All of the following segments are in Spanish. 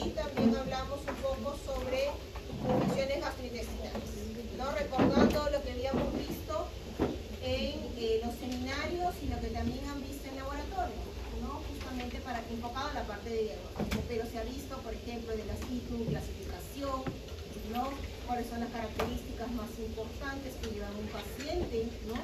y también hablamos un poco sobre infecciones gastrointestinales, ¿no? Recordando lo que habíamos visto en los seminarios y lo que también han visto en laboratorio, ¿no? Justamente enfocado en la parte de diagnóstico, pero se ha visto, por ejemplo, de la ITU, clasificación, ¿no? Cuáles son las características más importantes que llevan un paciente, ¿no?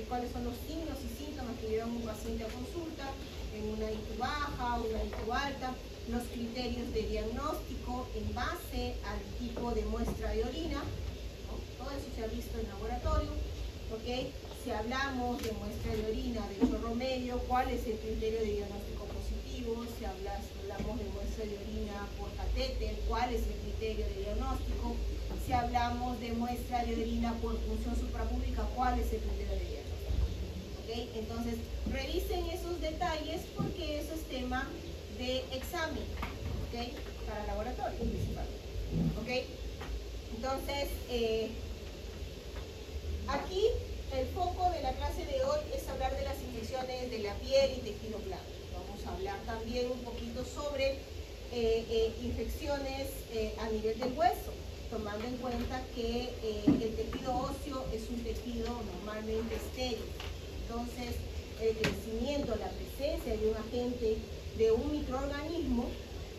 Cuáles son los signos y síntomas que llevan un paciente a consulta, en una ITU baja, una ITU alta, los criterios de diagnóstico en base al tipo de muestra de orina, ¿no? Todo eso se ha visto en laboratorio, ¿ok? Si hablamos de muestra de orina de chorro medio, ¿cuál es el criterio de diagnóstico positivo? Si hablamos de muestra de orina por catéter, ¿cuál es el criterio de diagnóstico? Si hablamos de muestra de orina por punción suprapúbica, ¿cuál es el criterio de diagnóstico? ¿Okay? Entonces, revisen esos detalles porque eso es tema de examen, ¿okay? Para laboratorio principalmente. ¿Okay? Entonces, aquí el foco de la clase de hoy es hablar de las infecciones de la piel y tejido blando. Vamos a hablar también un poquito sobre infecciones a nivel del hueso, tomando en cuenta que el tejido óseo es un tejido normalmente estéril. Entonces, el crecimiento, la presencia de un agente, de un microorganismo,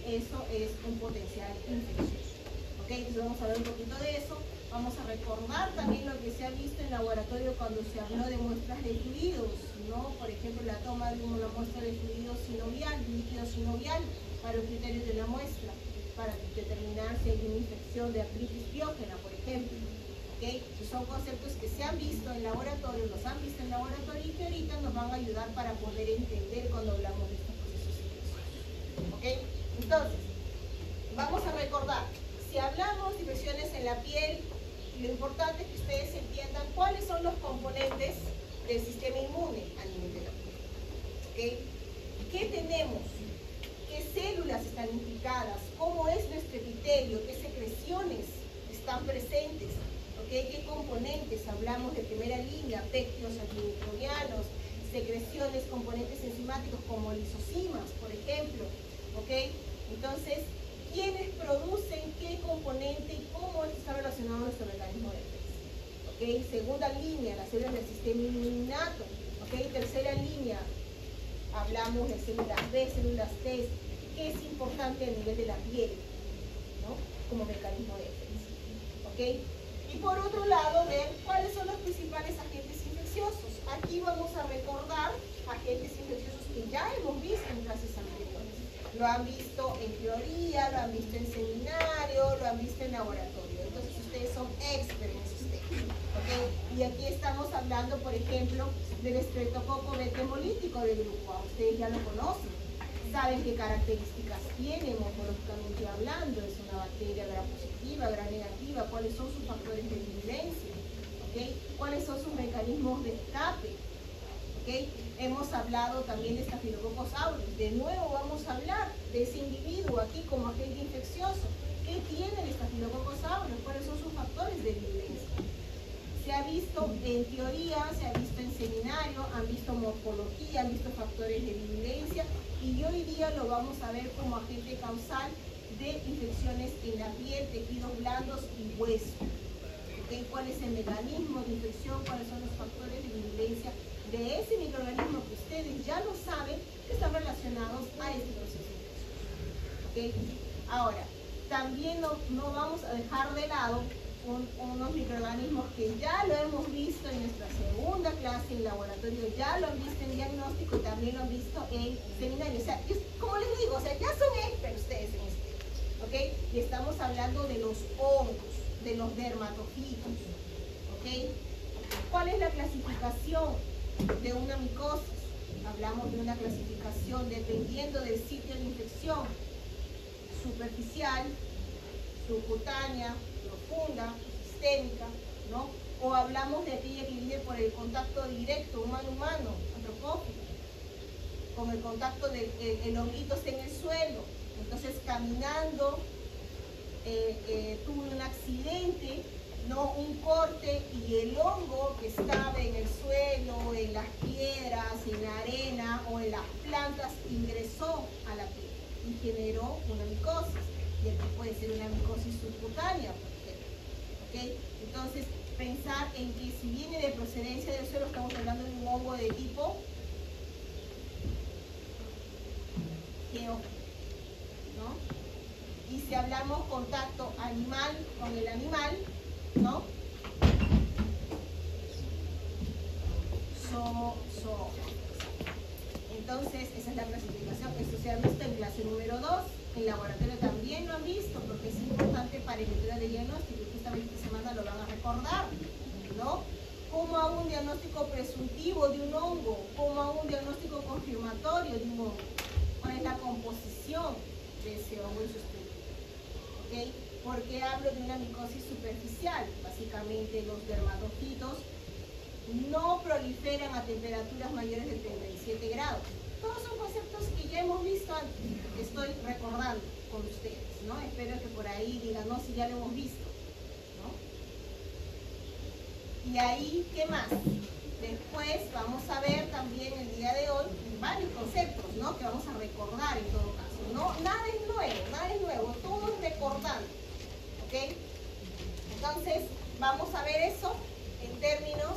eso es un potencial infeccioso. ¿Okay? Entonces vamos a hablar un poquito de eso. Vamos a recordar también lo que se ha visto en laboratorio cuando se habló de muestras de fluidos, ¿no? Por ejemplo, la toma de una muestra de fluido sinovial, líquido sinovial, para los criterios de la muestra, para determinar si hay una infección de artritis biógena, por ejemplo. ¿Okay? Son conceptos que se han visto en laboratorio, los han visto en laboratorio y que ahorita nos van a ayudar para poder entender cuando hablamos de estos procesos infecciosos. ¿Okay? Entonces, vamos a recordar, si hablamos de infecciones en la piel, lo importante es que ustedes entiendan cuáles son los componentes del sistema inmune a nivel de la piel. ¿Okay? ¿Qué tenemos? ¿Qué células están implicadas? ¿Cómo es nuestro epitelio? ¿Qué secreciones están presentes? ¿Okay? ¿Qué componentes? Hablamos de primera línea, péptidos antimicrobianos, secreciones, componentes enzimáticos como lisocimas, por ejemplo. ¿Okay? Entonces, ¿quiénes producen qué componente y cómo está relacionado nuestro mecanismo de defensa? ¿Okay? Segunda línea, las células del sistema innato. ¿Okay? Tercera línea, hablamos de células B, células T, que es importante a nivel de la piel, ¿no? Como mecanismo de defensa. ¿Okay? Y por otro lado, ver cuáles son los principales agentes infecciosos. Aquí vamos a recordar agentes infecciosos que ya hemos visto en clases anteriores. Lo han visto en teoría, lo han visto en seminario, lo han visto en laboratorio. Entonces ustedes son expertos en esos temas. ¿Okay? Y aquí estamos hablando, por ejemplo, del estreptococo beta hemolítico del grupo A. Ustedes ya lo conocen. Saben qué características tiene morfológicamente hablando. Es una bacteria gram positiva, gram negativa. ¿Cuáles son sus factores de virulencia? ¿Okay? ¿Cuáles son sus mecanismos de escape? ¿Okay? Hemos hablado también de Staphylococcus aureus. De nuevo vamos a hablar de ese individuo aquí como agente infeccioso. ¿Qué tiene el Staphylococcus aureus? ¿Cuáles son sus factores de virulencia? Se ha visto en teoría, se ha visto en seminario, han visto morfología, han visto factores de virulencia y hoy día lo vamos a ver como agente causal de infecciones en la piel, tejidos blandos y hueso. ¿Okay? ¿Cuál es el mecanismo de infección? ¿Cuáles son los factores de virulencia de ese microorganismo que ustedes ya lo saben que están relacionados a este proceso infeccioso? ¿Okay? Ahora, también no vamos a dejar de lado unos microorganismos que ya lo hemos visto en nuestra segunda clase en laboratorio, ya lo han visto en diagnóstico y también lo han visto en seminario. O sea, como les digo, o sea, ya son expertos ustedes en este, ¿ok? Y estamos hablando de los hongos, de los dermatofitos, ¿ok? ¿Cuál es la clasificación de una micosis? Hablamos de una clasificación dependiendo del sitio de infección: superficial, subcutánea, profunda, sistémica, ¿no? O hablamos de aquella que viene por el contacto directo, humano-humano, antropófago, con el contacto del honguito está en el suelo, entonces caminando tuve un accidente, ¿no? Un corte y el hongo que estaba en el suelo, en las piedras, en la arena o en las plantas ingresó a la piel y generó una micosis. y aquí puede ser una micosis subcutánea, por ejemplo. ¿Okay? Entonces, pensar en que si viene de procedencia del suelo, estamos hablando de un hongo de tipo geo, ¿no? Y si hablamos contacto animal con el animal, ¿no? Entonces, esa es la clasificación. Esto se ha visto en clase número 2. En laboratorio también lo han visto, porque es importante para el estudio de diagnóstico, y justamente esta semana lo van a recordar, ¿no? ¿Cómo hago un diagnóstico presuntivo de un hongo? ¿Cómo hago un diagnóstico confirmatorio de un hongo? ¿Cuál es la composición de ese hongo y su estructura? ¿Okay? ¿Por qué hablo de una micosis superficial? Básicamente los dermatofitos no proliferan a temperaturas mayores de 37 grados. Todos son conceptos que ya hemos visto antes, que estoy recordando con ustedes, ¿no? Espero que por ahí digan, no, si ya lo hemos visto, ¿no? Y ahí, ¿qué más? Después vamos a ver también el día de hoy varios conceptos, ¿no? Que vamos a recordar en todo caso, ¿no? Nada es nuevo, todo es recordando, ¿ok? Entonces, vamos a ver eso en términos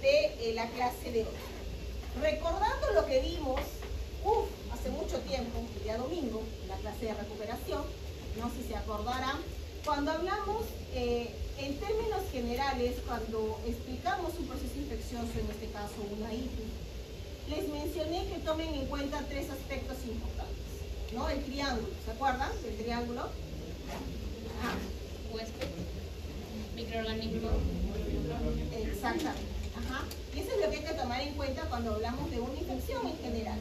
de la clase de hoy. Recordando lo que vimos, hace mucho tiempo, el día domingo, en la clase de recuperación, no sé si se acordarán, cuando hablamos en términos generales, cuando explicamos un proceso infeccioso, en este caso una ITU, les mencioné que tomen en cuenta 3 aspectos importantes, ¿no? El triángulo, ¿se acuerdan del triángulo? Huésped, microorganismo. Exactamente. Ajá. Y eso es lo que hay que tomar en cuenta cuando hablamos de una infección en general,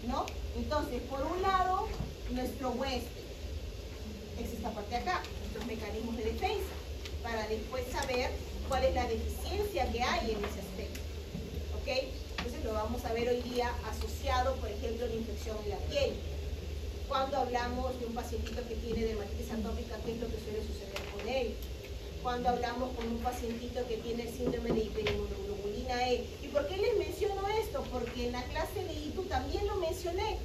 ¿no? Entonces, por un lado, nuestro huésped. Es esta parte de acá, nuestros mecanismos de defensa, para después saber cuál es la deficiencia que hay en ese aspecto. ¿Ok? Entonces lo vamos a ver hoy día asociado, por ejemplo, a la infección en la piel. Cuando hablamos de un pacientito que tiene dermatitis atópica, ¿qué es lo que suele suceder con él? Cuando hablamos con un pacientito que tiene el síndrome de hiperinmunoglobulina E. ¿Y por qué les menciono esto? Porque en la clase de ITU también lo mencioné,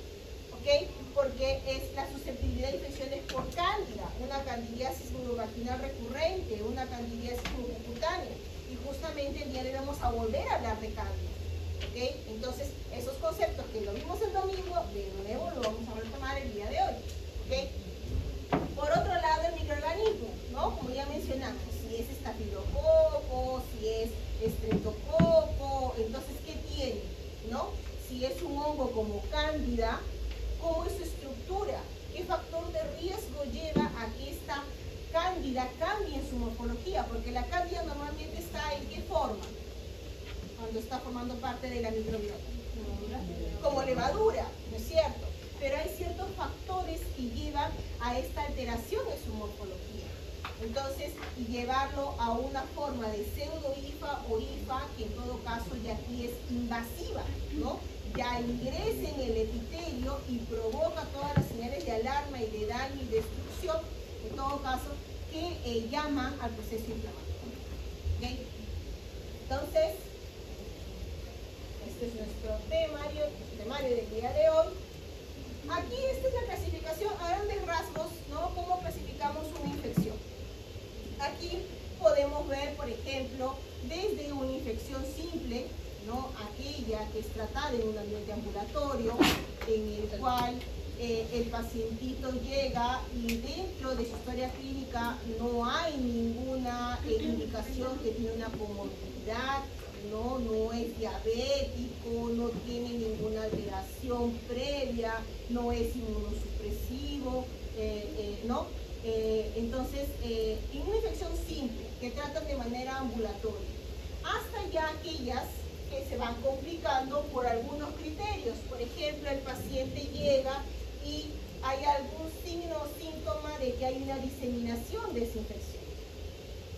¿ok? Porque es la susceptibilidad de infecciones por cándida, una candidiasis vulvovaginal recurrente, una candidiasis vulvocutánea. Y justamente el día de hoy vamos a volver a hablar de cándida, ¿ok? Entonces, esos conceptos que lo vimos el domingo, de nuevo lo vamos a retomar el día de hoy, ¿ok? Por otro lado, el microorganismo, ¿no? Como ya mencionamos, si es estafilococo, si es estreptococo, entonces, ¿qué tiene? ¿No? Si es un hongo como cándida, ¿cómo es su estructura? ¿Qué factor de riesgo lleva a que esta cándida cambie en su morfología? Porque la cándida normalmente está ¿en qué forma? Cuando está formando parte de la microbiota. Como levadura, ¿no es cierto? Pero hay ciertos factores que llevan a esta alteración en su morfología. Entonces, y llevarlo a una forma de pseudo-IFA o IFA, que en todo caso ya aquí es invasiva, ¿no? Ya ingresa en el epitelio y provoca todas las señales de alarma y de daño y destrucción, en todo caso, que llaman al proceso inflamatorio. ¿Okay? Entonces, este es nuestro temario del día de hoy. Aquí esta es la clasificación a grandes rasgos, ¿no? ¿Cómo clasificamos una infección? Aquí podemos ver, por ejemplo, desde una infección simple, ¿no? Aquella que es tratada en un ambiente ambulatorio, en el cual el pacientito llega y dentro de su historia clínica no hay ninguna indicación que tiene una comorbilidad, no es diabético, no tiene ninguna alteración previa, no es inmunosupresivo, ¿no? Entonces, en una infección simple que tratan de manera ambulatoria, hasta ya aquellas que se van complicando por algunos criterios. Por ejemplo, el paciente llega y hay algún signo o síntoma de que hay una diseminación de esa infección,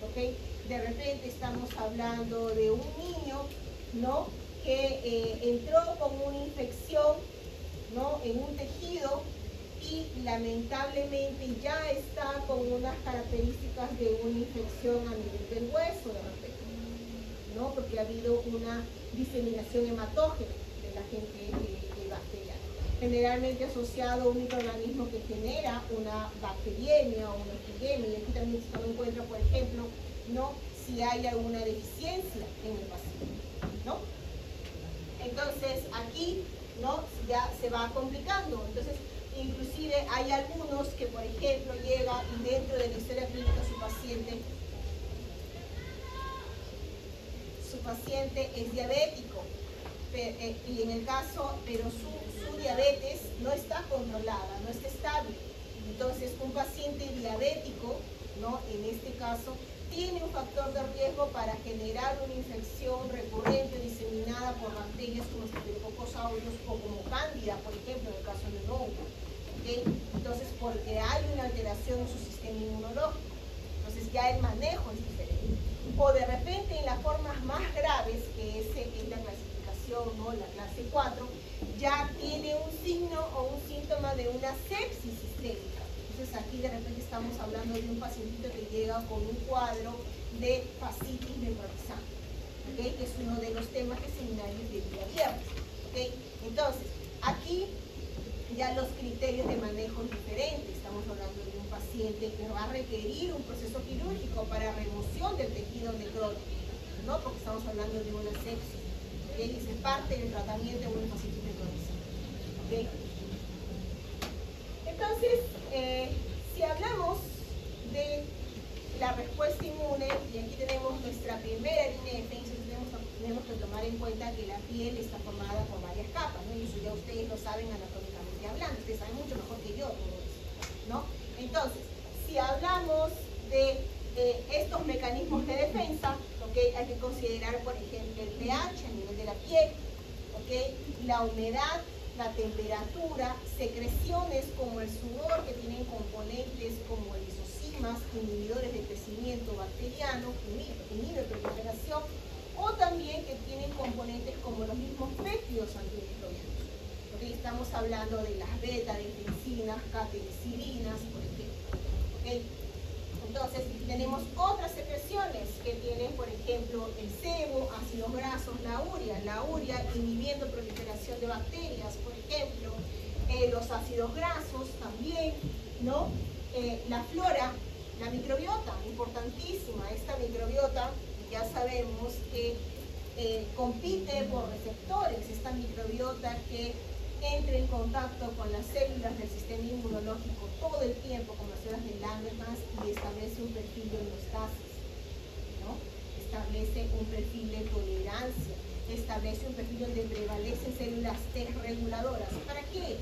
¿ok? De repente estamos hablando de un niño, ¿no? Que entró con una infección, ¿no? En un tejido y lamentablemente ya está con unas características de una infección a nivel del hueso, de repente, ¿no? Porque ha habido una diseminación hematógena del agente bacteriano. generalmente asociado a un microorganismo que genera una bacteriemia o una epidemia, y aquí también se encuentra, por ejemplo, ¿no?, si hay alguna deficiencia en el paciente, ¿no? Entonces aquí, ¿no?, ya se va complicando. Entonces, inclusive hay algunos que, por ejemplo, llega y dentro de la historia clínica su paciente es diabético, y en el caso, pero su diabetes no está controlada, no está estable. Entonces, un paciente diabético, ¿no?, en este caso, tiene un factor de riesgo para generar una infección recurrente diseminada por bacterias como Staphylococcus aureus o como Cándida, por ejemplo, en el caso de Novo. ¿Okay? Entonces, porque hay una alteración en su sistema inmunológico. Entonces, ya el manejo es diferente. O de repente, en las formas más graves, que es la clasificación, ¿no?, la clase 4, ya tiene un signo o un síntoma de una sepsis sistémica. Entonces aquí de repente estamos hablando de un pacientito que llega con un cuadro de fascitis necrotizante, ¿okay?, que es uno de los temas que seminarios del día viernes. ¿Okay? Entonces, aquí ya los criterios de manejo son diferentes. Estamos hablando de un paciente que va a requerir un proceso quirúrgico para remoción del tejido necrótico, ¿no?, porque estamos hablando de una sepsis, ¿okay?, y es parte del tratamiento de un fascitis necrotizante. ¿Okay? Entonces, si hablamos de la respuesta inmune, y aquí tenemos nuestra primera línea de defensa, tenemos que tomar en cuenta que la piel está formada por varias capas, ¿no?, y eso ya ustedes lo saben anatómicamente hablando, ustedes saben mucho mejor que yo todo eso, ¿no? Entonces, si hablamos de estos mecanismos de defensa, ¿okay?, hay que considerar, por ejemplo, el pH a nivel de la piel, ¿okay?, la humedad, la temperatura, secreciones como el sudor, que tienen componentes como lisocimas, inhibidores de crecimiento bacteriano, inhibe proliferación, o también que tienen componentes como los mismos péptidos antimicrobianos. ¿Okay? Estamos hablando de las beta-defensinas, catenicilinas, por ejemplo. ¿Okay? Entonces, tenemos otras secreciones que tienen, por ejemplo, el sebo, ácidos grasos, la urea inhibiendo proliferación de bacterias, por ejemplo, los ácidos grasos también, ¿no? La flora, la microbiota, importantísima. Esta microbiota, ya sabemos que compite por receptores, esta microbiota que entra en contacto con las células del sistema inmunológico todo el tiempo, con las células de Langerhans, y establece un perfil de homeostasis, ¿no? Establece un perfil de tolerancia, establece un perfil donde prevalecen células T reguladoras. ¿Para qué?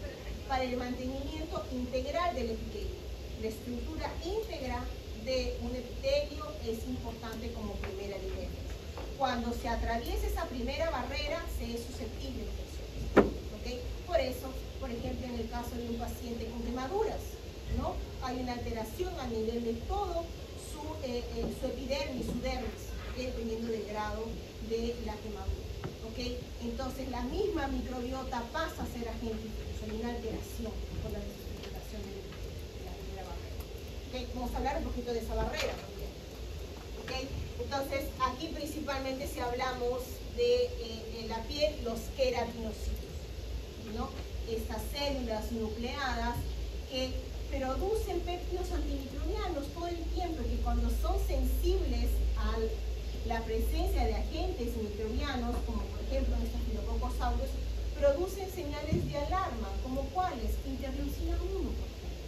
Para el mantenimiento integral del epitelio. La estructura íntegra de un epitelio es importante como primera línea de defensa. Cuando se atraviesa esa primera barrera, se es susceptible de infecciones. ¿Okay? Por eso, por ejemplo, en el caso de un paciente con quemaduras, ¿no?, hay una alteración a nivel de todo su epidermis, su dermis, ¿okay?, dependiendo del grado de la quemadura. ¿Okay? Entonces, la misma microbiota pasa a ser agente infeccioso, hay una alteración por la desestructuración de la primera barrera. ¿Okay? Vamos a hablar un poquito de esa barrera también. ¿Okay? Entonces, aquí principalmente si hablamos de la piel, los queratinocitos, ¿no?, estas células nucleadas que producen péptidos antimicrobianos todo el tiempo, que cuando son sensibles a la presencia de agentes microbianos, como por ejemplo en Staphylococcus aureus, producen señales de alarma, como cuáles, interleucina 1, por ejemplo.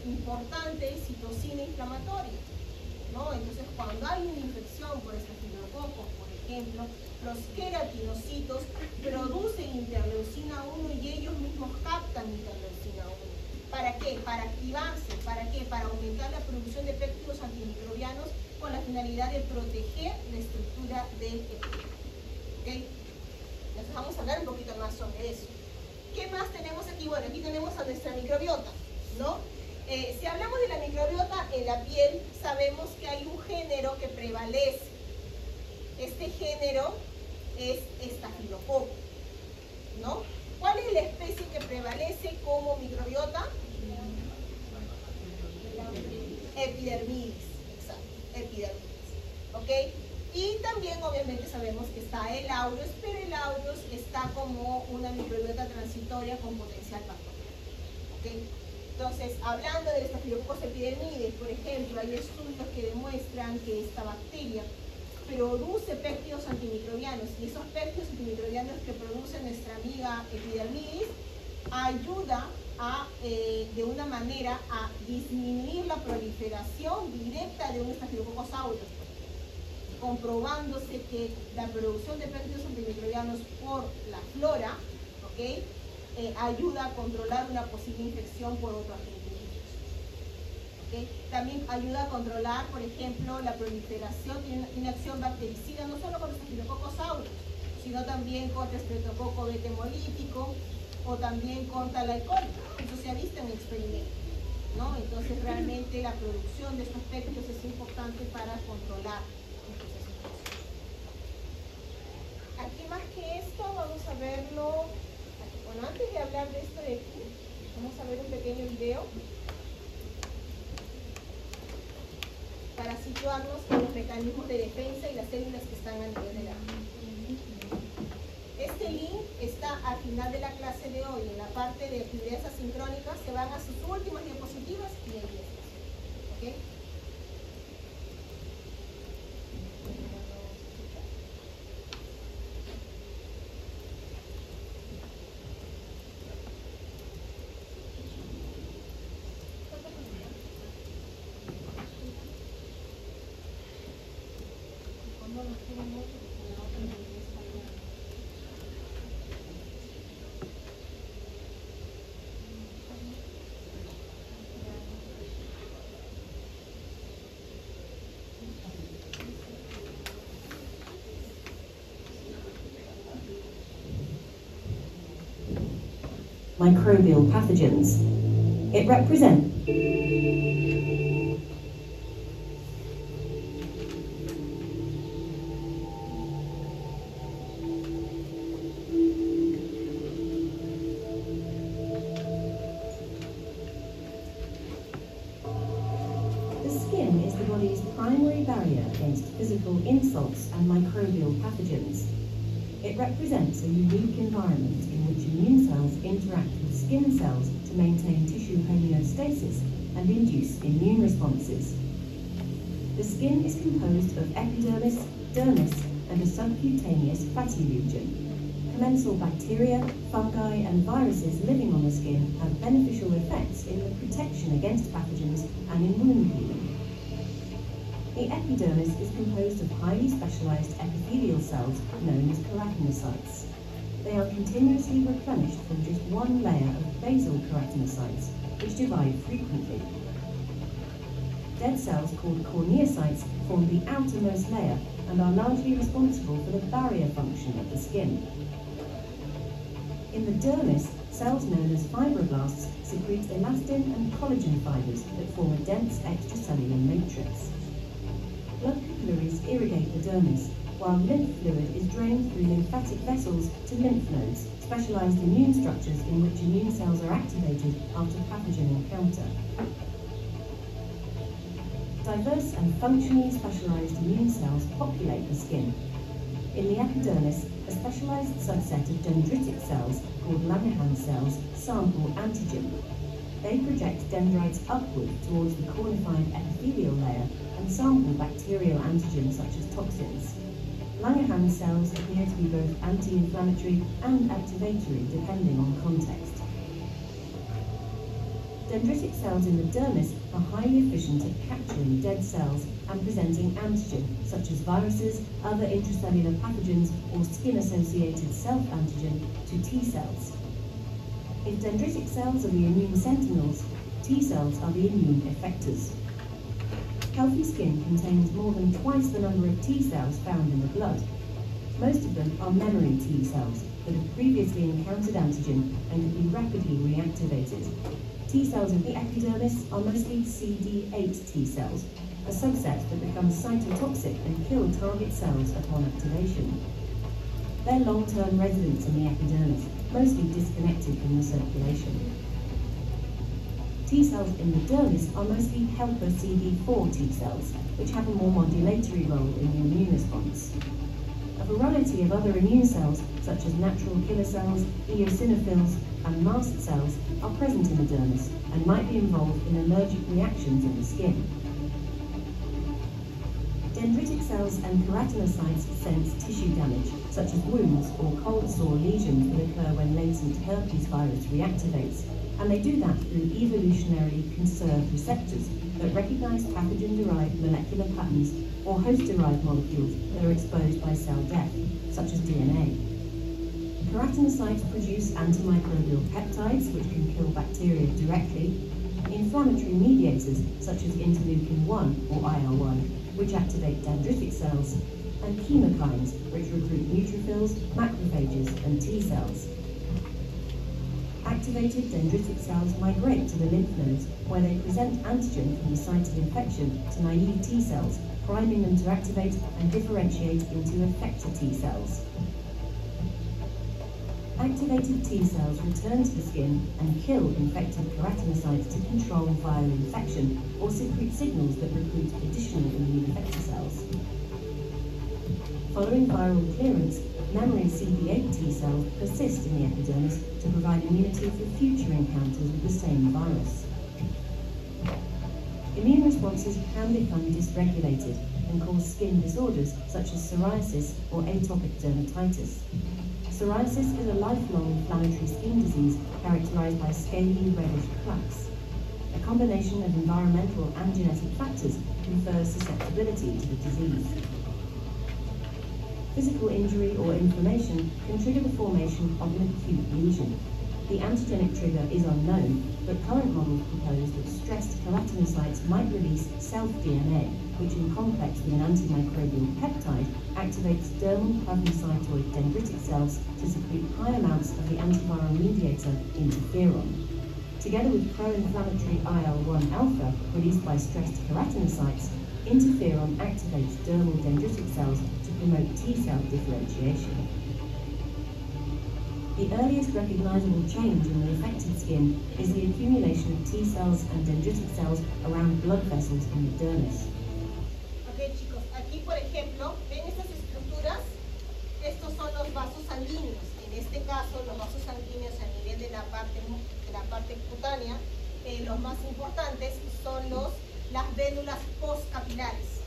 Importante, citocina inflamatoria, ¿no? Entonces, cuando hay una infección por Staphylococcus, por ejemplo, los queratinocitos producen interleucina 1 y ellos mismos captan interleucina 1. ¿Para qué? Para activarse. ¿Para qué? Para aumentar la producción de péptidos antimicrobianos con la finalidad de proteger la estructura del epitelio. ¿Okay? Entonces vamos a hablar un poquito más sobre eso. ¿Qué más tenemos aquí? Bueno, aquí tenemos a nuestra microbiota, ¿no? Si hablamos de la microbiota en la piel, sabemos que hay un género que prevalece. Este género es Staphylococcus, ¿no? ¿Cuál es la especie que prevalece como microbiota? Epidermidis, exacto, epidermidis, ¿ok? Y también obviamente sabemos que está el aureus, pero el aureus está está como una microbiota transitoria con potencial patógeno. ¿Okay? Entonces, hablando de Staphylococcus epidermidis, por ejemplo, hay estudios que demuestran que esta bacteria produce péptidos antimicrobianos, y esos péptidos antimicrobianos que produce nuestra amiga epidermidis ayuda de una manera a disminuir la proliferación directa de un Staphylococcus aureus, comprobándose que la producción de péptidos antimicrobianos por la flora, ¿okay? Ayuda a controlar una posible infección por otro agente infeccioso. ¿Okay? También ayuda a controlar, por ejemplo, la proliferación, tiene una acción bactericida no solo con los Staphylococcus aureus, sino también contra Streptococo beta hemolítico o también contra la E. coli. Eso se ha visto en experimentos, ¿no? Entonces realmente la producción de estos péptidos es importante para controlar el proceso infeccioso. Aquí más que esto vamos a verlo. Bueno, antes de hablar de esto de aquí, vamos a ver un pequeño video para situarnos con los mecanismos de defensa y las células que están a nivel de la piel. Este link está al final de la clase de hoy, en la parte de actividades asincrónicas, se van a sus últimas diapositivas y ahí está. ¿Okay? Microbial pathogens. It represents primary barrier against physical insults and microbial pathogens. It represents a unique environment in which immune cells interact with skin cells to maintain tissue homeostasis and induce immune responses. The skin is composed of epidermis, dermis, and a subcutaneous fatty region. Commensal bacteria, fungi, and viruses living on the skin have beneficial effects in the protection against pathogens and in wound healing. The epidermis is composed of highly specialized epithelial cells known as keratinocytes. They are continuously replenished from just one layer of basal keratinocytes, which divide frequently. Dead cells called corneocytes form the outermost layer and are largely responsible for the barrier function of the skin. In the dermis, cells known as fibroblasts secrete elastin and collagen fibers that form a dense extracellular matrix. Blood capillaries irrigate the dermis, while lymph fluid is drained through lymphatic vessels to lymph nodes, specialized immune structures in which immune cells are activated after pathogen encounter. Diverse and functionally specialized immune cells populate the skin. In the epidermis, a specialized subset of dendritic cells, called Langerhans cells, sample antigen. They project dendrites upward towards the cornified epithelial layer and sample bacterial antigens such as toxins. Langerhans cells appear to be both anti-inflammatory and activatory depending on context. Dendritic cells in the dermis are highly efficient at capturing dead cells and presenting antigen, such as viruses, other intracellular pathogens, or skin-associated self-antigen to T cells. If dendritic cells are the immune sentinels, T cells are the immune effectors. Healthy skin contains more than twice the number of T cells found in the blood. Most of them are memory T cells that have previously encountered antigen and can be rapidly reactivated. T cells of the epidermis are mostly CD8 T cells, a subset that becomes cytotoxic and kill target cells upon activation. They're long-term residents in the epidermis, mostly disconnected from the circulation. T cells in the dermis are mostly helper CD4 T cells, which have a more modulatory role in the immune response. A variety of other immune cells, such as natural killer cells, eosinophils, and mast cells, are present in the dermis and might be involved in allergic reactions in the skin. Dendritic cells and keratinocytes sense tissue damage, such as wounds or cold sore lesions that occur when latent herpes virus reactivates, and they do that through evolutionarily conserved receptors that recognize pathogen-derived molecular patterns or host-derived molecules that are exposed by cell death, such as DNA. Keratinocytes produce antimicrobial peptides, which can kill bacteria directly, inflammatory mediators, such as interleukin-1 or IL-1, which activate dendritic cells, and chemokines, which recruit neutrophils, macrophages, and T cells. Activated dendritic cells migrate to the lymph nodes, where they present antigen from the site of infection to naive T cells, priming them to activate and differentiate into effector T cells. Activated T cells return to the skin and kill infected keratinocytes to control viral infection or secrete signals that recruit additional immune effector cells. Following viral clearance, memory CD8 T cells persist in the epidermis to provide immunity for future encounters with the same virus. Immune responses can become dysregulated and cause skin disorders such as psoriasis or atopic dermatitis. Psoriasis is a lifelong inflammatory skin disease characterized by scaly reddish plaques. A combination of environmental and genetic factors confers susceptibility to the disease. Physical injury or inflammation can trigger the formation of an acute lesion. The antigenic trigger is unknown, but current models propose that stressed keratinocytes might release self-DNA, which in complex with an antimicrobial peptide activates dermal plasmacytoid dendritic cells to secrete high amounts of the antiviral mediator interferon. Together with pro-inflammatory IL-1 alpha released by stressed keratinocytes, interferon activates dermal dendritic cells to promote T-cell differentiation. The earliest recognizable change in the affected skin is the accumulation of T cells and dendritic cells around blood vessels in the dermis. Ok, chicos, aquí por ejemplo, ven estas estructuras, estos son los vasos sanguíneos. En este caso, los vasos sanguíneos a nivel de la parte cutánea, los más importantes son las vénulas postcapilares,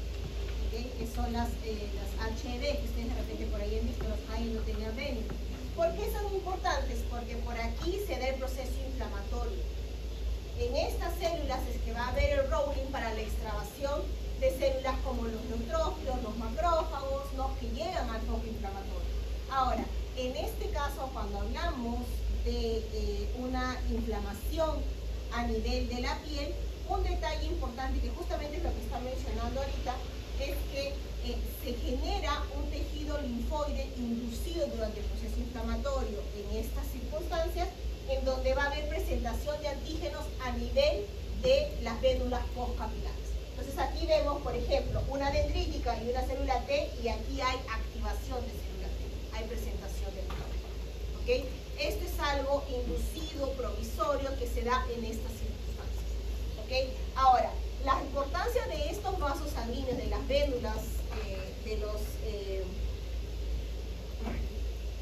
¿okay? Que son las HED, que ustedes de repente por ahí han visto, los high endothelial venules. ¿Por qué son importantes? Porque por aquí se da el proceso inflamatorio. En estas células es que va a haber el rolling para la extravasación de células como los neutrófilos, los macrófagos, los que llegan al foco inflamatorio. Ahora, en este caso, cuando hablamos de una inflamación a nivel de la piel, un detalle importante que justamente es lo que está mencionando ahorita, es que se genera un tejido linfoide inducido durante el proceso inflamatorio en estas circunstancias, en donde va a haber presentación de antígenos a nivel de las vénulas postcapilares. Entonces aquí vemos, por ejemplo, una dendrítica y una célula T, y aquí hay activación de célula T, hay presentación de antígenos. ¿Okay? Esto es algo inducido, provisorio, que se da en estas circunstancias. ¿Okay? Ahora, la importancia de estos vasos sanguíneos, de las vénulas,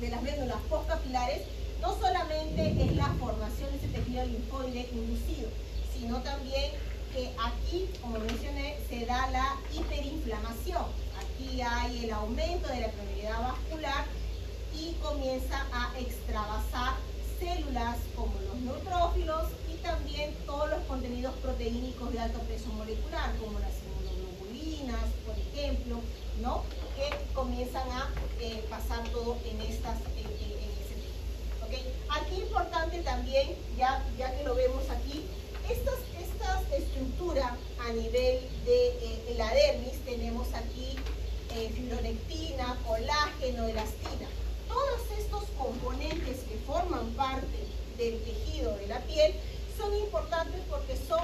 de las vénulas postcapilares, no solamente es la formación de ese tejido linfoide inducido, sino también que aquí, como mencioné, se da la hiperinflamación. Aquí hay el aumento de la permeabilidad vascular y comienza a extravasar células como los neutrófilos y también todos los contenidos proteínicos de alto peso molecular, como las inmunoglobulinas, por ejemplo, ¿no? Que comienzan a pasar todo en ese tipo. ¿Okay? Aquí importante también, ya que lo vemos aquí, esta estructura a nivel de la dermis, tenemos aquí fibronectina, colágeno, elastina. Todos estos componentes que forman parte del tejido de la piel son importantes porque son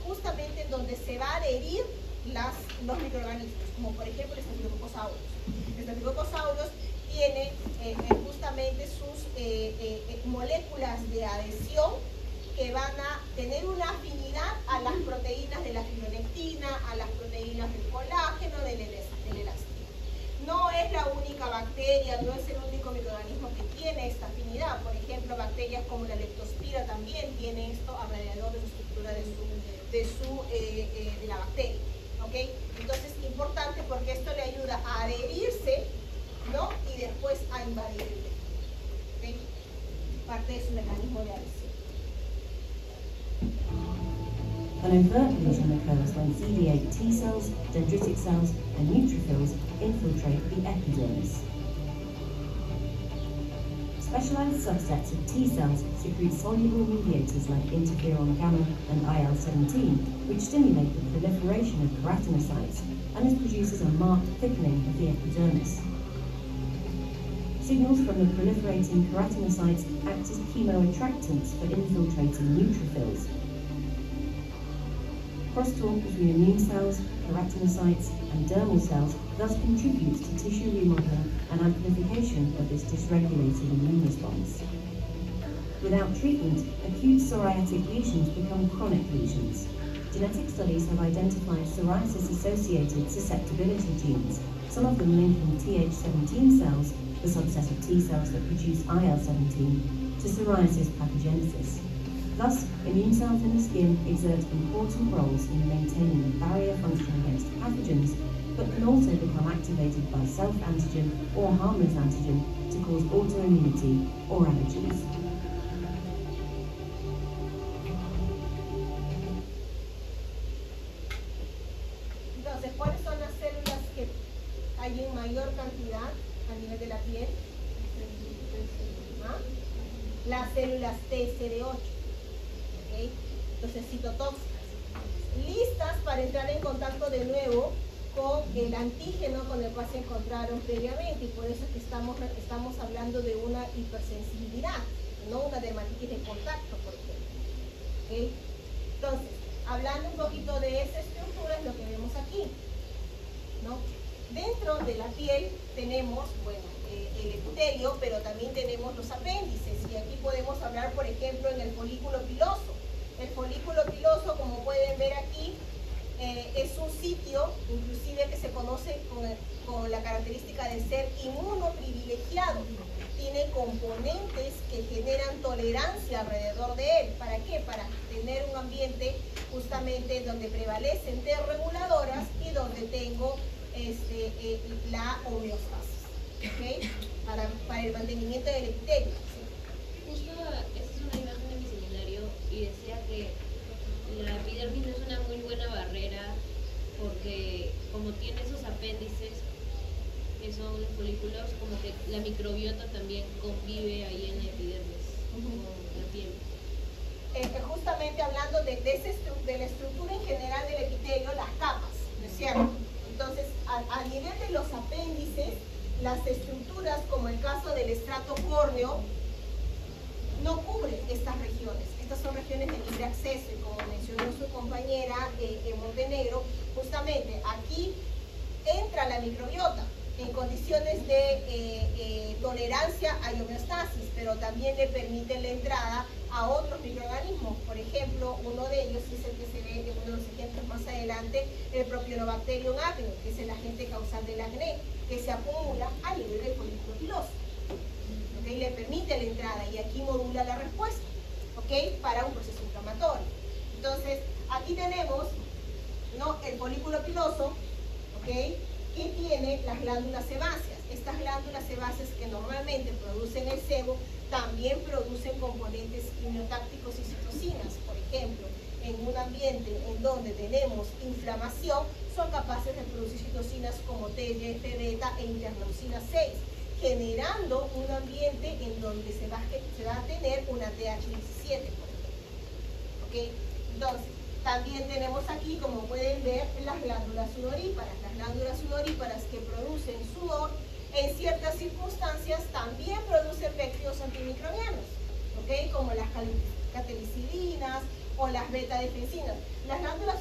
justamente donde se va a adherir los microorganismos, como por ejemplo el Staphylococcus aureus. El Staphylococcus aureus tiene justamente sus moléculas de adhesión que van a tener una afinidad a las proteínas de la fibronectina, a las proteínas del colágeno, del elastina. No es la única única bacteria, no es el único microorganismo que tiene esta afinidad. Por ejemplo, bacterias como la leptospira también tienen esto alrededor de la estructura de la bacteria. ¿Okay? Entonces, importante porque esto le ayuda a adherirse, ¿no? Y después a invadir el tejido. ¿Okay? Parte de su mecanismo de adhesión. An overt lesion occurs when CD8 T cells, dendritic cells, and neutrophils infiltrate the epidermis. Specialized subsets of T cells secrete soluble mediators like interferon gamma and IL-17, which stimulate the proliferation of keratinocytes and this produces a marked thickening of the epidermis. Signals from the proliferating keratinocytes act as chemoattractants for infiltrating neutrophils. Crosstalk between immune cells, keratinocytes, and dermal cells thus contributes to tissue remodeling and amplification of this dysregulated immune response. Without treatment, acute psoriatic lesions become chronic lesions. Genetic studies have identified psoriasis-associated susceptibility genes, some of them linking Th17 cells, the subset of T cells that produce IL-17, to psoriasis pathogenesis. Thus, immune cells in the skin exert important roles in maintaining the barrier function against pathogens, but can also become activated by self-antigen or harmless antigen to cause autoimmunity or allergies. Entonces, ¿cuáles son las células que hay en mayor cantidad a nivel de la piel? ¿Ah? Las células TCD8. ¿Okay? Entonces, citotóxicas, listas para entrar en contacto de nuevo con el antígeno con el cual se encontraron previamente, y por eso es que estamos hablando de una hipersensibilidad, no una dermatitis de contacto, por ejemplo. ¿Okay? Entonces, hablando un poquito de esa estructura, es lo que vemos aquí, ¿no? Dentro de la piel tenemos, bueno, el epitelio, pero también tenemos los apéndices, y aquí podemos hablar, por ejemplo, en el folículo piloso. El folículo piloso, como pueden ver aquí, es un sitio, inclusive que se conoce con la característica de ser inmunoprivilegiado. Tiene componentes que generan tolerancia alrededor de él. ¿Para qué? Para tener un ambiente justamente donde prevalecen T reguladoras y donde tengo la homeostasis, ¿okay? Para el mantenimiento del epitelio. Justo esta es una imagen de mi seminario y decía que la epidermis no es una muy buena barrera porque como tiene esos apéndices que son los folículos, como que la microbiota también convive ahí en la epidermis con la piel. Justamente hablando de la estructura en general del epitelio, las capas, ¿no es cierto? Entonces, a nivel de los apéndices, las estructuras, como el caso del estrato córneo, no cubren estas regiones. Estas son regiones de libre acceso, y como mencionó su compañera en Montenegro, justamente aquí entra la microbiota en condiciones de tolerancia a homeostasis, pero también le permiten la entrada a otros microorganismos. Por ejemplo, uno de ellos es el que se ve en uno de los ejemplos más adelante, el Propionobacterium acne, que es el agente causal del acné, que se acumula a nivel del folículo piloso. ¿Okay? Le permite la entrada y aquí modula la respuesta, ¿okay? Para un proceso inflamatorio. Entonces, aquí tenemos, ¿no?, el folículo piloso, ¿okay?, que tiene las glándulas sebáceas. Estas glándulas sebáceas que normalmente producen el sebo, también producen componentes quimiotácticos y citocinas. Por ejemplo, en un ambiente en donde tenemos inflamación, son capaces de producir citocinas como TGF-beta e interleucina 6, generando un ambiente en donde se va a tener una TH17, por ejemplo. ¿Okay? Entonces, también tenemos aquí, como pueden ver, las glándulas sudoríparas. Las glándulas sudoríparas que producen sudor, en ciertas circunstancias también producen péptidos antimicrobianos, ¿okay?, como las catecolicidinas o las beta-defensinas. Las glándulas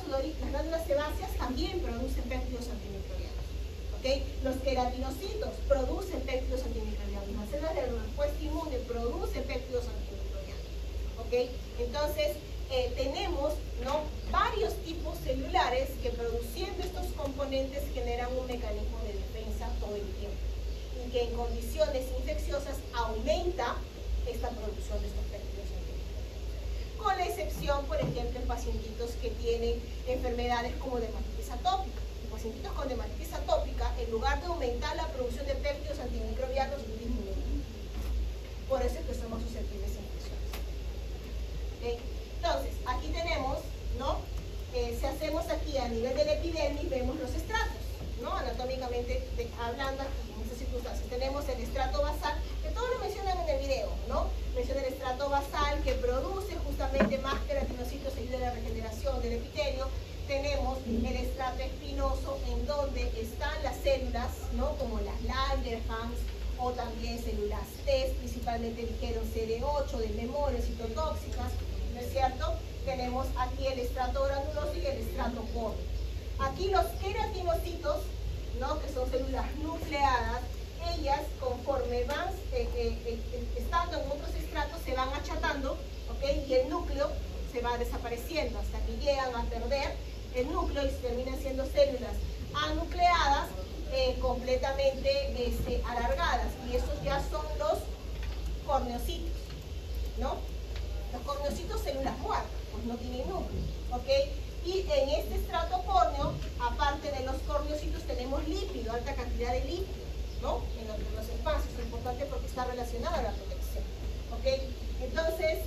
sebáceas también producen péptidos antimicrobianos, ¿okay? Los queratinocitos producen péptidos antimicrobianos. Las células de respuesta inmune producen péptidos antimicrobianos, ¿okay? Entonces, tenemos, ¿no?, varios tipos celulares que, produciendo estos componentes, generan un mecanismo de defensa todo el tiempo. que en condiciones infecciosas aumenta esta producción de estos péptidos antimicrobianos. Con la excepción, por ejemplo, en pacientitos que tienen enfermedades como dermatitis atópica. En pacientitos con dermatitis atópica, en lugar de aumentar la producción de péptidos antimicrobianos, disminuye. Por eso es que somos susceptibles a infecciones. ¿Okay? Entonces, aquí tenemos, ¿no? Si hacemos aquí a nivel del epidermis, vemos los estratos, ¿no? Anatómicamente hablando aquí, en estas circunstancias, tenemos el estrato basal, que todos lo mencionan en el video, ¿no? Menciona el estrato basal que produce justamente más queratinocitos, ayuda a la regeneración del epitelio. Tenemos el estrato espinoso, en donde están las células, ¿no? Como las Langerhans, o también células T, principalmente dijeron CD8, de memoria, citotóxicas, ¿no es cierto? Tenemos aquí el estrato granuloso y el estrato córneo. Aquí los queratinocitos, ¿no? Que son células nucleadas, ellas conforme van estando en otros estratos se van achatando, ¿ok? Y el núcleo se va desapareciendo hasta que llegan a perder el núcleo y terminan siendo células anucleadas, completamente alargadas, y esos ya son los corneocitos, ¿no? Los corneocitos, células muertas, pues no tienen núcleo, ¿ok? Y en este estrato córneo, aparte de los corneocitos, tenemos lípido, alta cantidad de lípido, ¿no? En los espacios, es importante porque está relacionado a la protección, ¿ok? Entonces,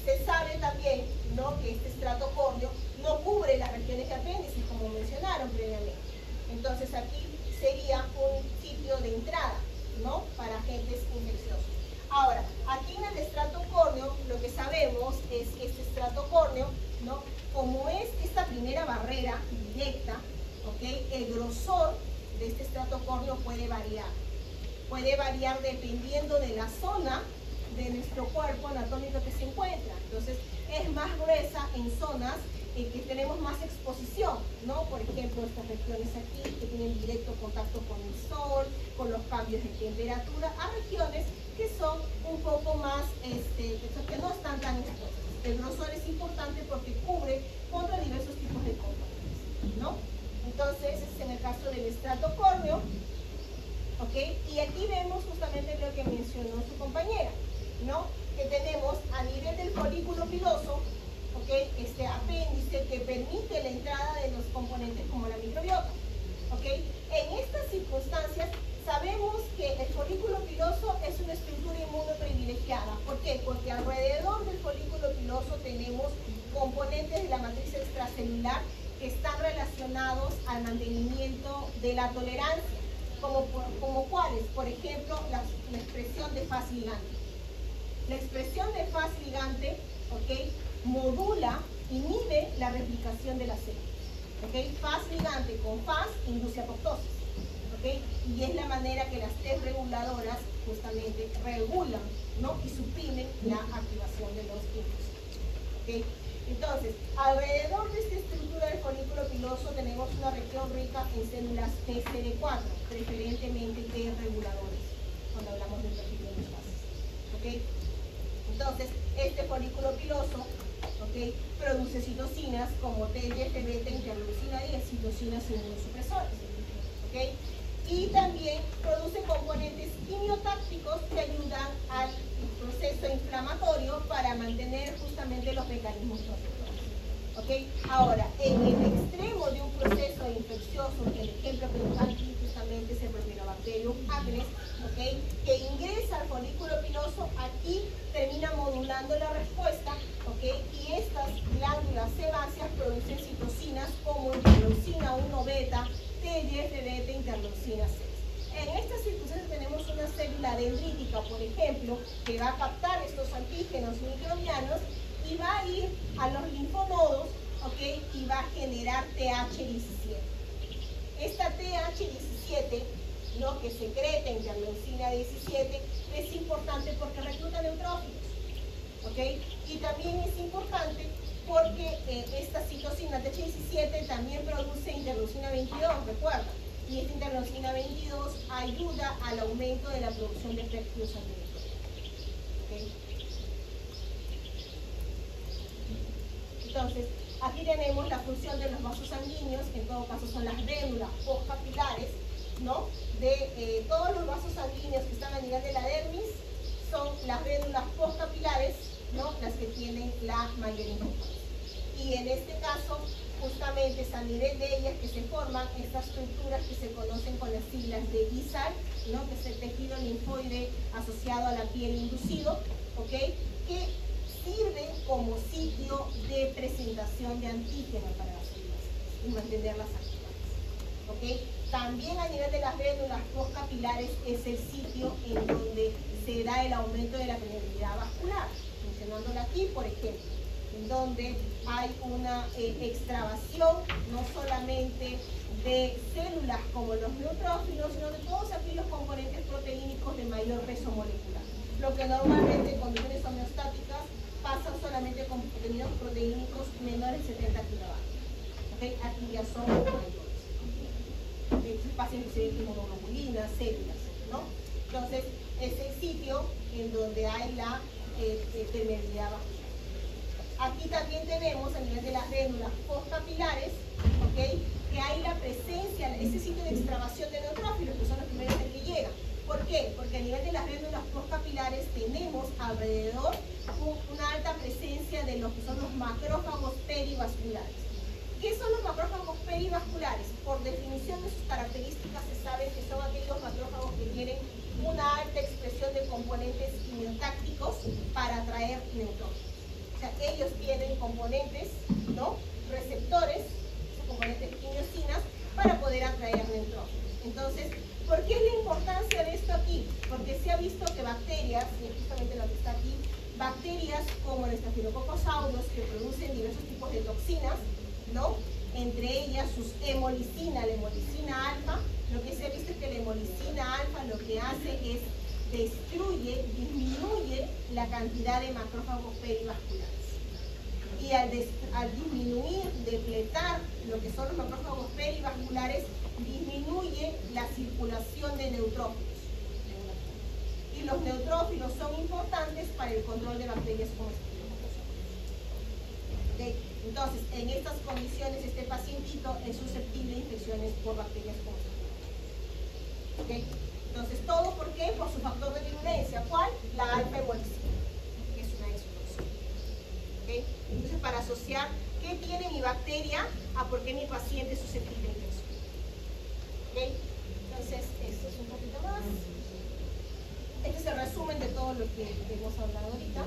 se sabe también, ¿no? Que este estrato córneo no cubre las regiones de apéndice, como mencionaron previamente. Entonces, aquí sería un sitio de entrada, ¿no? Para agentes infecciosos. Ahora, aquí en el estrato córneo, lo que sabemos es que este estrato córneo, ¿no? Como es esta primera barrera directa, ¿ok? El grosor de este estrato córneo puede variar. Puede variar dependiendo de la zona de nuestro cuerpo anatómico que se encuentra. Entonces, es más gruesa en zonas en que tenemos más exposición, ¿no? Por ejemplo, estas regiones aquí que tienen directo contacto con el sol, con los cambios de temperatura, a regiones que son un poco más, que no están tan expuestas. El grosor es importante porque cubre contra diversos tipos de componentes, ¿no? Entonces, es en el caso del estrato córneo, ¿ok? Y aquí vemos justamente lo que mencionó su compañera, ¿no? Que tenemos a nivel del folículo piloso, ¿ok? Este apéndice que permite la entrada de los componentes como la microbiota, ¿ok? En estas circunstancias sabemos que el folículo piloso es una estructura inmunoprivilegiada. ¿Por qué? Porque alrededor del folículo piloso tenemos componentes de la matriz extracelular que están relacionados al mantenimiento de la tolerancia, como cuáles, por ejemplo, la expresión de faz ligante. La expresión de faz ligante, ¿ok? Modula, inhibe la replicación de las células, ¿ok? Faz ligante con faz induce apoptosis, ¿ok? Y es la manera que las T reguladoras justamente regulan, ¿no? Y suprimen la activación de los linfocitos, ¿ok? Entonces, alrededor de esta estructura del folículo piloso tenemos una región rica en células TCD4, preferentemente T reguladores, cuando hablamos del perfil de los fases, ¿ok? Entonces, este folículo piloso, ¿ok? Produce citocinas como TGF-beta, interleucina 10, citocinas inmunosupresores, ¿ok? Y también produce componentes quimiotácticos que ayudan al proceso inflamatorio para mantener justamente los mecanismos protectores, ¿ok? Ahora, en el extremo de un proceso infeccioso, el ejemplo que nos da aquí justamente es el Propionobacterium acnes, ¿ok? Que ingresa al folículo piloso, aquí termina modulando la respuesta, ¿ok? Y estas glándulas sebáceas producen citocinas como interleucina 1 beta, TGF-beta, interleucina 6. En estas circunstancias tenemos una célula dendrítica, por ejemplo, que va a captar estos antígenos microbianos y va a ir a los linfonodos, ¿ok? Y va a generar TH17. Esta TH17, ¿no? Que secreta interleucina 17, es importante porque recluta neutrófilos, ¿ok? Y también es importante porque esta citocina TH17 también produce interleucina 22, recuerda. Y esta interleucina 22 ayuda al aumento de la producción de péptidos antimicrobianos, ¿okay? Entonces, aquí tenemos la función de los vasos sanguíneos, que en todo caso son las vénulas postcapilares, ¿no? De todos los vasos sanguíneos que están a nivel de la dermis, son las vénulas postcapilares, ¿no? Las que tienen la mayor importancia. Y en este caso, justamente es a nivel de ellas que se forman estas estructuras que se conocen con las siglas de ISAR, ¿no? Que es el tejido linfoide asociado a la piel inducido, ¿ok? Que sirven como sitio de presentación de antígeno para las células y mantenerlas activas, ¿ok? También a nivel de las vénulas postcapilares es el sitio en donde se da el aumento de la permeabilidad vascular, mencionándola aquí, por ejemplo, en donde hay una extravasación no solamente de células como los neutrófilos, sino de todos aquellos componentes proteínicos de mayor peso molecular. Lo que normalmente en condiciones homeostáticas pasan solamente con contenidos proteínicos menores de 70 kilovatios. ¿Okay? Aquí ya son mayores. Pasa inclusive hemoglobina, células, ¿no? Entonces, es el sitio en donde hay la permeabilidad vascular. Aquí también tenemos a nivel de las vénulas postcapilares, ¿okay? Que hay la presencia, ese sitio de extravasación de neutrófilos, que son los primeros que llegan. ¿Por qué? Porque a nivel de las vénulas postcapilares tenemos alrededor una alta presencia de lo que son los macrófagos perivasculares. ¿Qué son los macrófagos perivasculares? Por definición de sus características se sabe que son aquellos macrófagos que tienen una alta expresión de componentes quimiotácticos para atraer neutrófilos. O sea, ellos tienen componentes, ¿no? Receptores, componentes quimiosinas, para poder atraer neutrófilos. Entonces, ¿por qué es la importancia de esto aquí? Porque se ha visto que bacterias, y justamente lo que está aquí, bacterias como el Staphylococcus aureus, que producen diversos tipos de toxinas, ¿no? Entre ellas sus hemolicina, la hemolicina alfa, lo que se ha visto es que la hemolicina alfa lo que hace es disminuye la cantidad de macrófagos perivasculares. Y al disminuir, depletar lo que son los macrófagos perivasculares, disminuye la circulación de neutrófilos. Y los neutrófilos son importantes para el control de bacterias como Staphylococcus aureus. ¿Okay? Entonces, en estas condiciones, este pacientito es susceptible de infecciones por bacterias como Staphylococcus aureus. ¿Okay? Entonces, ¿todo por qué? Por su factor de virulencia. ¿Cuál? La alfa-hemolicina, que es una explosión. ¿Okay? Entonces, para asociar qué tiene mi bacteria a por qué mi paciente es susceptible de infección. ¿Okay? Entonces, esto es un poquito más. Este es el resumen de todo lo que hemos hablado ahorita.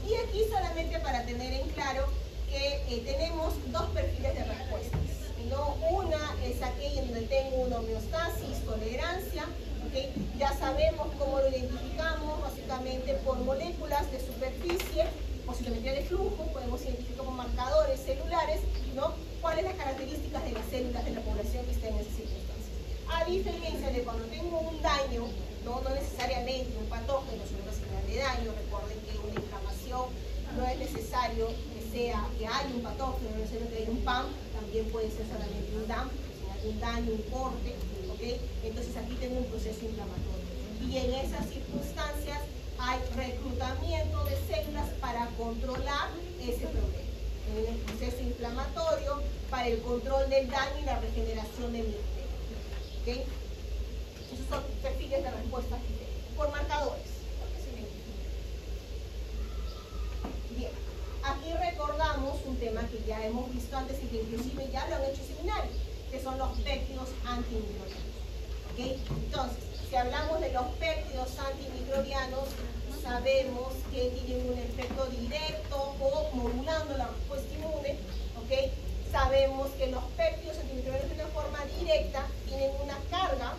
Y aquí solamente para tener en claro que tenemos dos perfiles de respuestas. ¿No? Una es aquella en donde tengo una homeostasis, tolerancia, ¿okay? Ya sabemos cómo lo identificamos, básicamente por moléculas de superficie o citometría de flujo, podemos identificar como marcadores celulares, ¿no? ¿Cuáles las características de las células de la población que está en esas circunstancias? A diferencia de cuando tengo un daño, no necesariamente un patógeno, sino una señal de daño, recuerden que una inflamación no es necesario que haya un patógeno, no es necesario que haya un PAM, también puede ser solamente un DAM, un daño, un corte, ¿okay? Entonces aquí tengo un proceso inflamatorio. Y en esas circunstancias hay reclutamiento de células para controlar ese problema. En el proceso inflamatorio, para el control del daño y la regeneración de mi bacteria. ¿Okay? Esos son perfiles de respuesta por marcadores. Bien, aquí recordamos un tema que ya hemos visto antes y que inclusive ya lo han hecho seminarios, que son los péptidos antimicrobianos. ¿Okay? Entonces, si hablamos de los péptidos antimicrobianos, sabemos que tienen un efecto directo o modulando la respuesta inmune. ¿Okay? Sabemos que los péptidos antimicrobianos de una forma directa tienen una carga,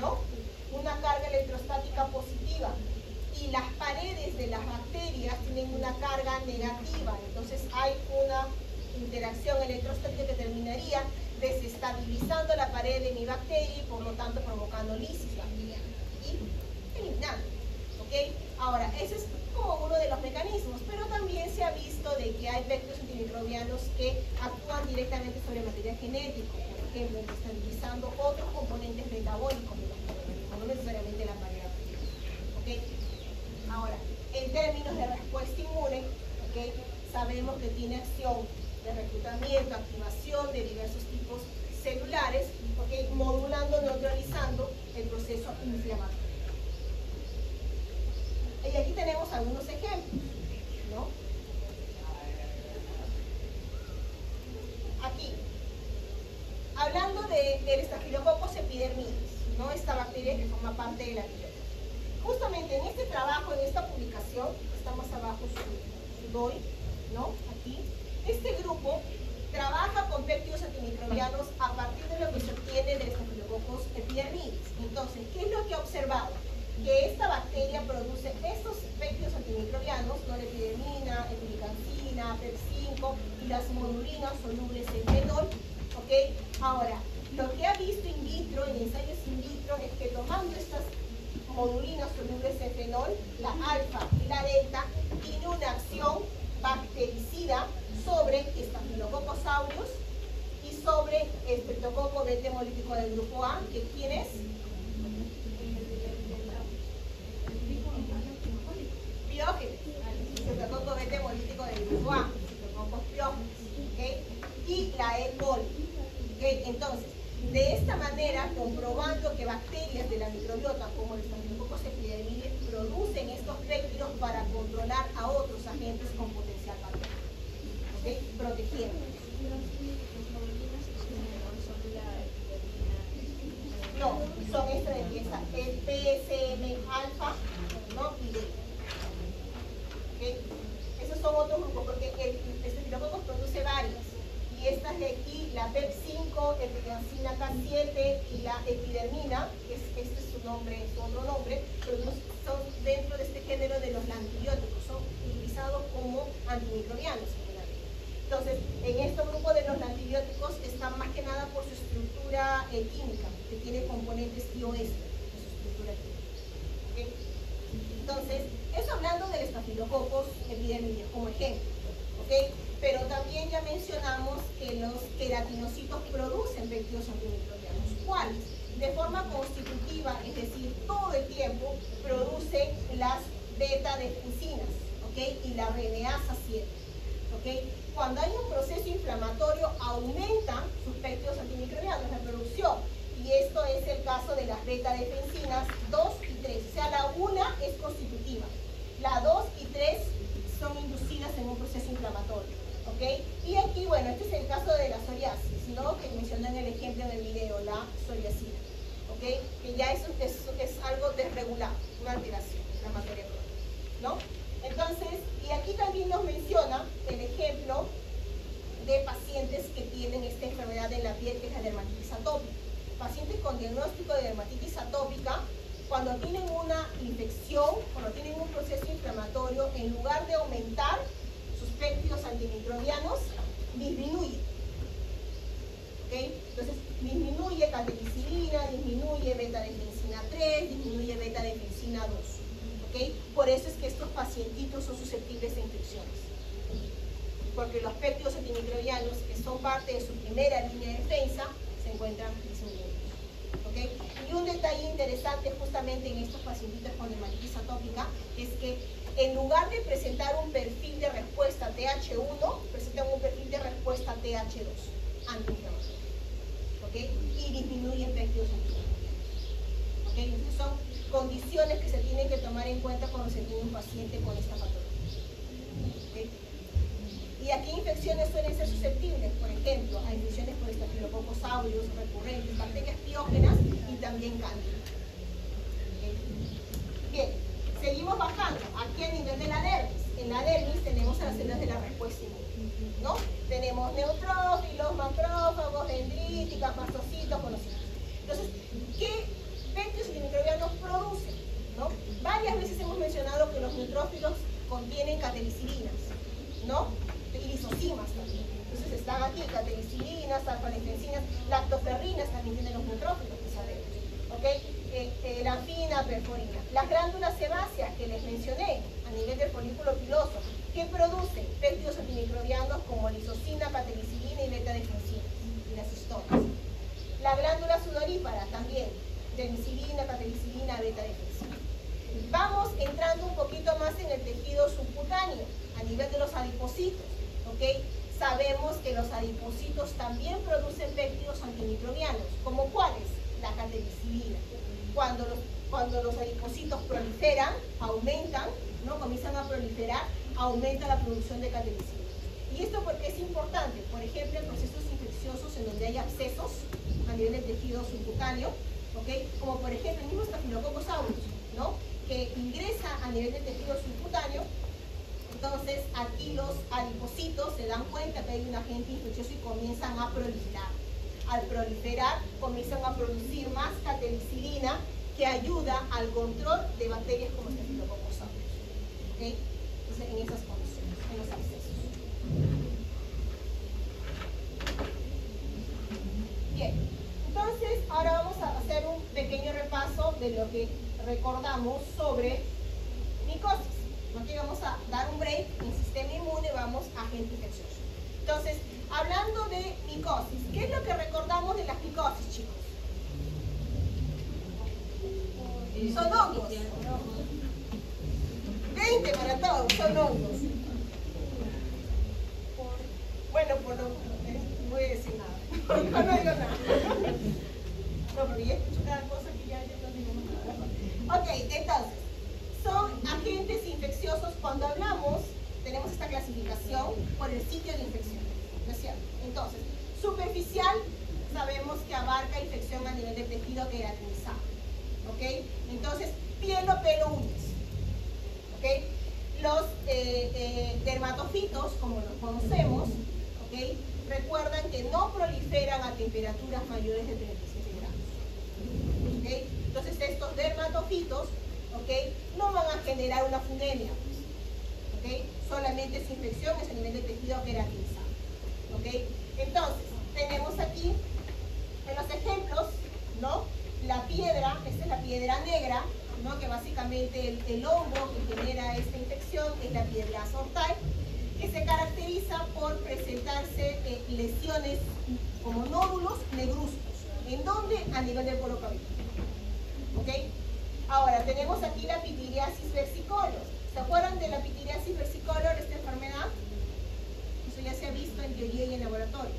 ¿no? Una carga electrostática positiva. Y las paredes de las bacterias tienen una carga negativa. Entonces hay una interacción electrostática que terminaría desestabilizando la pared de mi bacteria y por lo tanto provocando lisis bacteriana y eliminando. ¿Okay? Ahora, ese es como uno de los mecanismos, pero también se ha visto de que hay vectores antimicrobianos que actúan directamente sobre material genético, por ejemplo, desestabilizando otros componentes metabólicos de los organismos, no necesariamente la pared bacteriana. ¿Okay? Ahora, en términos de respuesta inmune, ¿okay? Sabemos que tiene acción de reclutamiento, activación de diversos tipos celulares, ¿ok? Modulando, neutralizando el proceso inflamatorio. Y aquí tenemos algunos ejemplos, ¿no? Aquí, hablando del Staphylococcus epidermidis, ¿no? Esta bacteria que forma parte de la biota. Justamente en este trabajo, en esta publicación, está más abajo su DOI, ¿no? Aquí, este grupo trabaja con péptidos antimicrobianos a partir de lo que se obtiene del Staphylococcus epidermidis. Entonces, ¿qué es lo que ha observado? Que esta bacteria produce estos péptidos antimicrobianos, norepidermina, epilicancina, PEP5 y las modulinas solubles en fenol, ¿ok? Ahora, lo que ha visto in vitro, en ensayos in vitro, es que tomando estas modulinas solubles en fenol, la alfa y la delta, tiene una acción bactericida sobre Staphylococcus aureus y sobre el Streptococcus beta hemolítico del grupo A, que ¿quién es? Piógenes. Streptococcus beta hemolítico del grupo A, Streptococcus piógenes, ¿okay? Y la E. coli. ¿Okay? Entonces, de esta manera, comprobando que bacterias de la microbiota, como el Staphylococcus epidermidis, producen estos péptidos para controlar a otros agentes con potencial bacteriano, ¿okay? Protegiendo. No, son esta de pieza, el PSM alfa, ¿no? Y delta. ¿Okay? Esos son otros grupos, porque el Staphylococcus produce varias. Y estas de aquí, la PEP5, epilicancina K7 y la epidermina, este es su nombre, su otro nombre, pero son dentro de este género de los antibióticos, son utilizados como antimicrobianos. Entonces, en este grupo de los antibióticos están más que nada por su estructura química, que tiene componentes IOS en su estructura química. ¿Okay? Entonces, eso hablando del Staphylococcus epidermidis como ejemplo. ¿Okay? Pero también ya mencionamos que los queratinocitos producen péptidos antimicrobianos. ¿Cuáles? De forma constitutiva, es decir, todo el tiempo produce las beta-defensinas, ¿okay? Y la RNasa 7. ¿Okay? Cuando hay un proceso inflamatorio, aumentan sus péptidos antimicrobianos, la producción. Y esto es el caso de las beta-defensinas 2 y 3. O sea, la 1 es constitutiva. La 2 y 3 son inducidas en un proceso inflamatorio. ¿Okay? Y aquí, bueno, este es el caso de la psoriasis, ¿no? Que mencioné en el ejemplo del video, la psoriasis. ¿Okay? Que ya es algo desregulado, una alteración en la materia crónica, ¿no? Entonces, y aquí también nos menciona el ejemplo de pacientes que tienen esta enfermedad de la piel, que es la dermatitis atópica. Pacientes con diagnóstico de dermatitis atópica, cuando tienen una infección, cuando tienen un proceso inflamatorio, en lugar de aumentar sus péptidos antimicrobianos, disminuye. ¿Okay? Entonces, disminuye catequicilina, disminuye beta-defensina 3, disminuye beta-defensina 2. ¿Okay? Por eso es que estos pacientitos son susceptibles a infecciones. Porque los péptidos antimicrobianos, que son parte de su primera línea de defensa, se encuentran disminuidos. ¿Okay? Y un detalle interesante justamente en estos pacientitos con dermatitis atópica es que en lugar de presentar un perfil de respuesta TH1, presentan un perfil de respuesta TH2, antiinflamatorio. ¿Okay? Y disminuyen péptidos antimicrobianos. ¿Okay? Entonces son condiciones que se tienen que tomar en cuenta cuando se tiene un paciente con esta patología. ¿Okay? ¿Y a qué infecciones suelen ser susceptibles? Por ejemplo, a infecciones por Staphylococcus aureus recurrentes, bacterias piógenas y también cándida. ¿Okay? Bien, seguimos bajando. Aquí a nivel de la dermis. En la dermis tenemos a las células de la respuesta inmune, ¿no? Tenemos neutrófilos, macrófagos, dendríticas, mastocitos, monocitos. Entonces, ¿qué péptidos antimicrobianos producen? ¿No? Varias veces hemos mencionado que los neutrófilos contienen catequicilinas, ¿no? Y lisocimas también. Entonces están aquí catequicilinas, alfa-leftencinas, lactoferrinas también tienen los neutrófilos que sabemos. ¿Okay? La anfina, perforina. Las glándulas sebáceas que les mencioné a nivel del folículo piloso, que producen péptidos antimicrobianos como lisocina, catequicilina y beta-defensinas, y las histonas. La glándula sudorípara también, penicilina, catequicilina, beta-defensina. Vamos entrando un poquito más en el tejido subcutáneo, a nivel de los adipocitos. ¿Okay? Sabemos que los adipocitos también producen péptidos antimicrobianos. ¿Como cuáles? La catenicilina. Cuando los adipocitos proliferan, aumentan, ¿no? Comienzan a proliferar, aumenta la producción de catenicilina. ¿Y esto por qué es importante? Por ejemplo, en procesos infecciosos en donde hay abscesos a nivel del tejido subcutáneo, ¿okay? Como por ejemplo el mismo Staphylococcus aureus, ¿no? Que ingresa a nivel del tejido subcutáneo. Entonces aquí los adipocitos se dan cuenta que hay un agente infeccioso y comienzan a proliferar. Al proliferar comienzan a producir más catenicilina que ayuda al control de bacterias como Staphylococcus aureus. ¿Okay? Entonces en esas condiciones, en los abscesos. Bien, entonces ahora vamos a hacer un pequeño repaso de lo que recordamos sobre micosis. Aquí vamos a dar un break en sistema inmune, vamos a agente infeccioso. Entonces, hablando de micosis, ¿qué es lo que recordamos de las micosis, chicos? Son hongos. 20 para todos, son hongos. Bueno, por lo no voy a decir nada. No digo nada. No, pero ya escucho cada cosa que ya no digo nada. Ok, entonces, son agentes infecciosos. Cuando hablamos, tenemos esta clasificación por el sitio de infección, ¿no es cierto? Entonces, superficial, sabemos que abarca infección a nivel del tejido queratinizado, ¿ok? Entonces, piel o pelo uñas, ¿ok? Los dermatofitos, como los conocemos, ¿ok? Recuerdan que no proliferan a temperaturas mayores de 37 grados, ¿ok? Entonces, estos dermatofitos, ¿okay? No van a generar una funemia, ¿okay? Solamente su infección es a nivel de tejido queratinizado, ¿okay? Entonces, tenemos aquí en los ejemplos, ¿no? La piedra, esta es la piedra negra, ¿no? Que básicamente el hongo que genera esta infección es la piedra sortal, que se caracteriza por presentarse lesiones como nódulos negruzcos. ¿En dónde? A nivel del poro cabelludo, ¿okay? Ahora, tenemos aquí la pitiriasis versicolor. ¿Se acuerdan de la pitiriasis versicolor, esta enfermedad? Eso ya se ha visto en teoría y en laboratorio.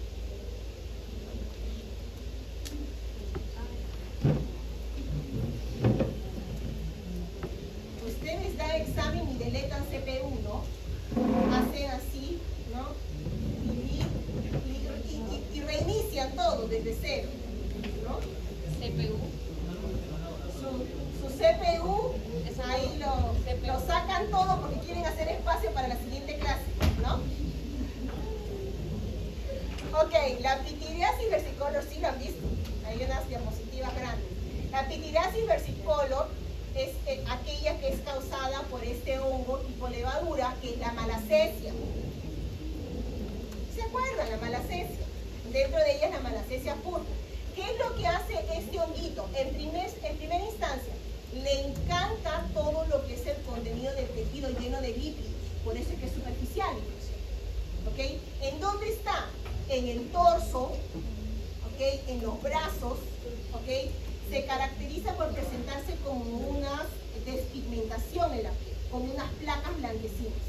Ustedes dan examen y deletan CPU1, hacen así, ¿no? Y reinician todo desde cero, ¿no? CPU. Su CPU, ahí lo sacan todo porque quieren hacer espacio para la siguiente clase, ¿no? Ok, la pitiriasis versicolor, sí lo han visto, hay unas diapositivas grandes. La pitiriasis versicolor es aquella que es causada por este hongo tipo levadura, que es la malacesia. ¿Se acuerdan? La malacesia. Dentro de ella es la malacesia púrpura. ¿Qué es lo que hace este honguito? En primera instancia, le encanta todo lo que es el contenido del tejido lleno de lípidos, por eso es que es superficial, ¿ok? ¿En dónde está? En el torso, ¿ok? En los brazos, ¿ok? Se caracteriza por presentarse como una despigmentación en la piel, como unas placas blanquecinas.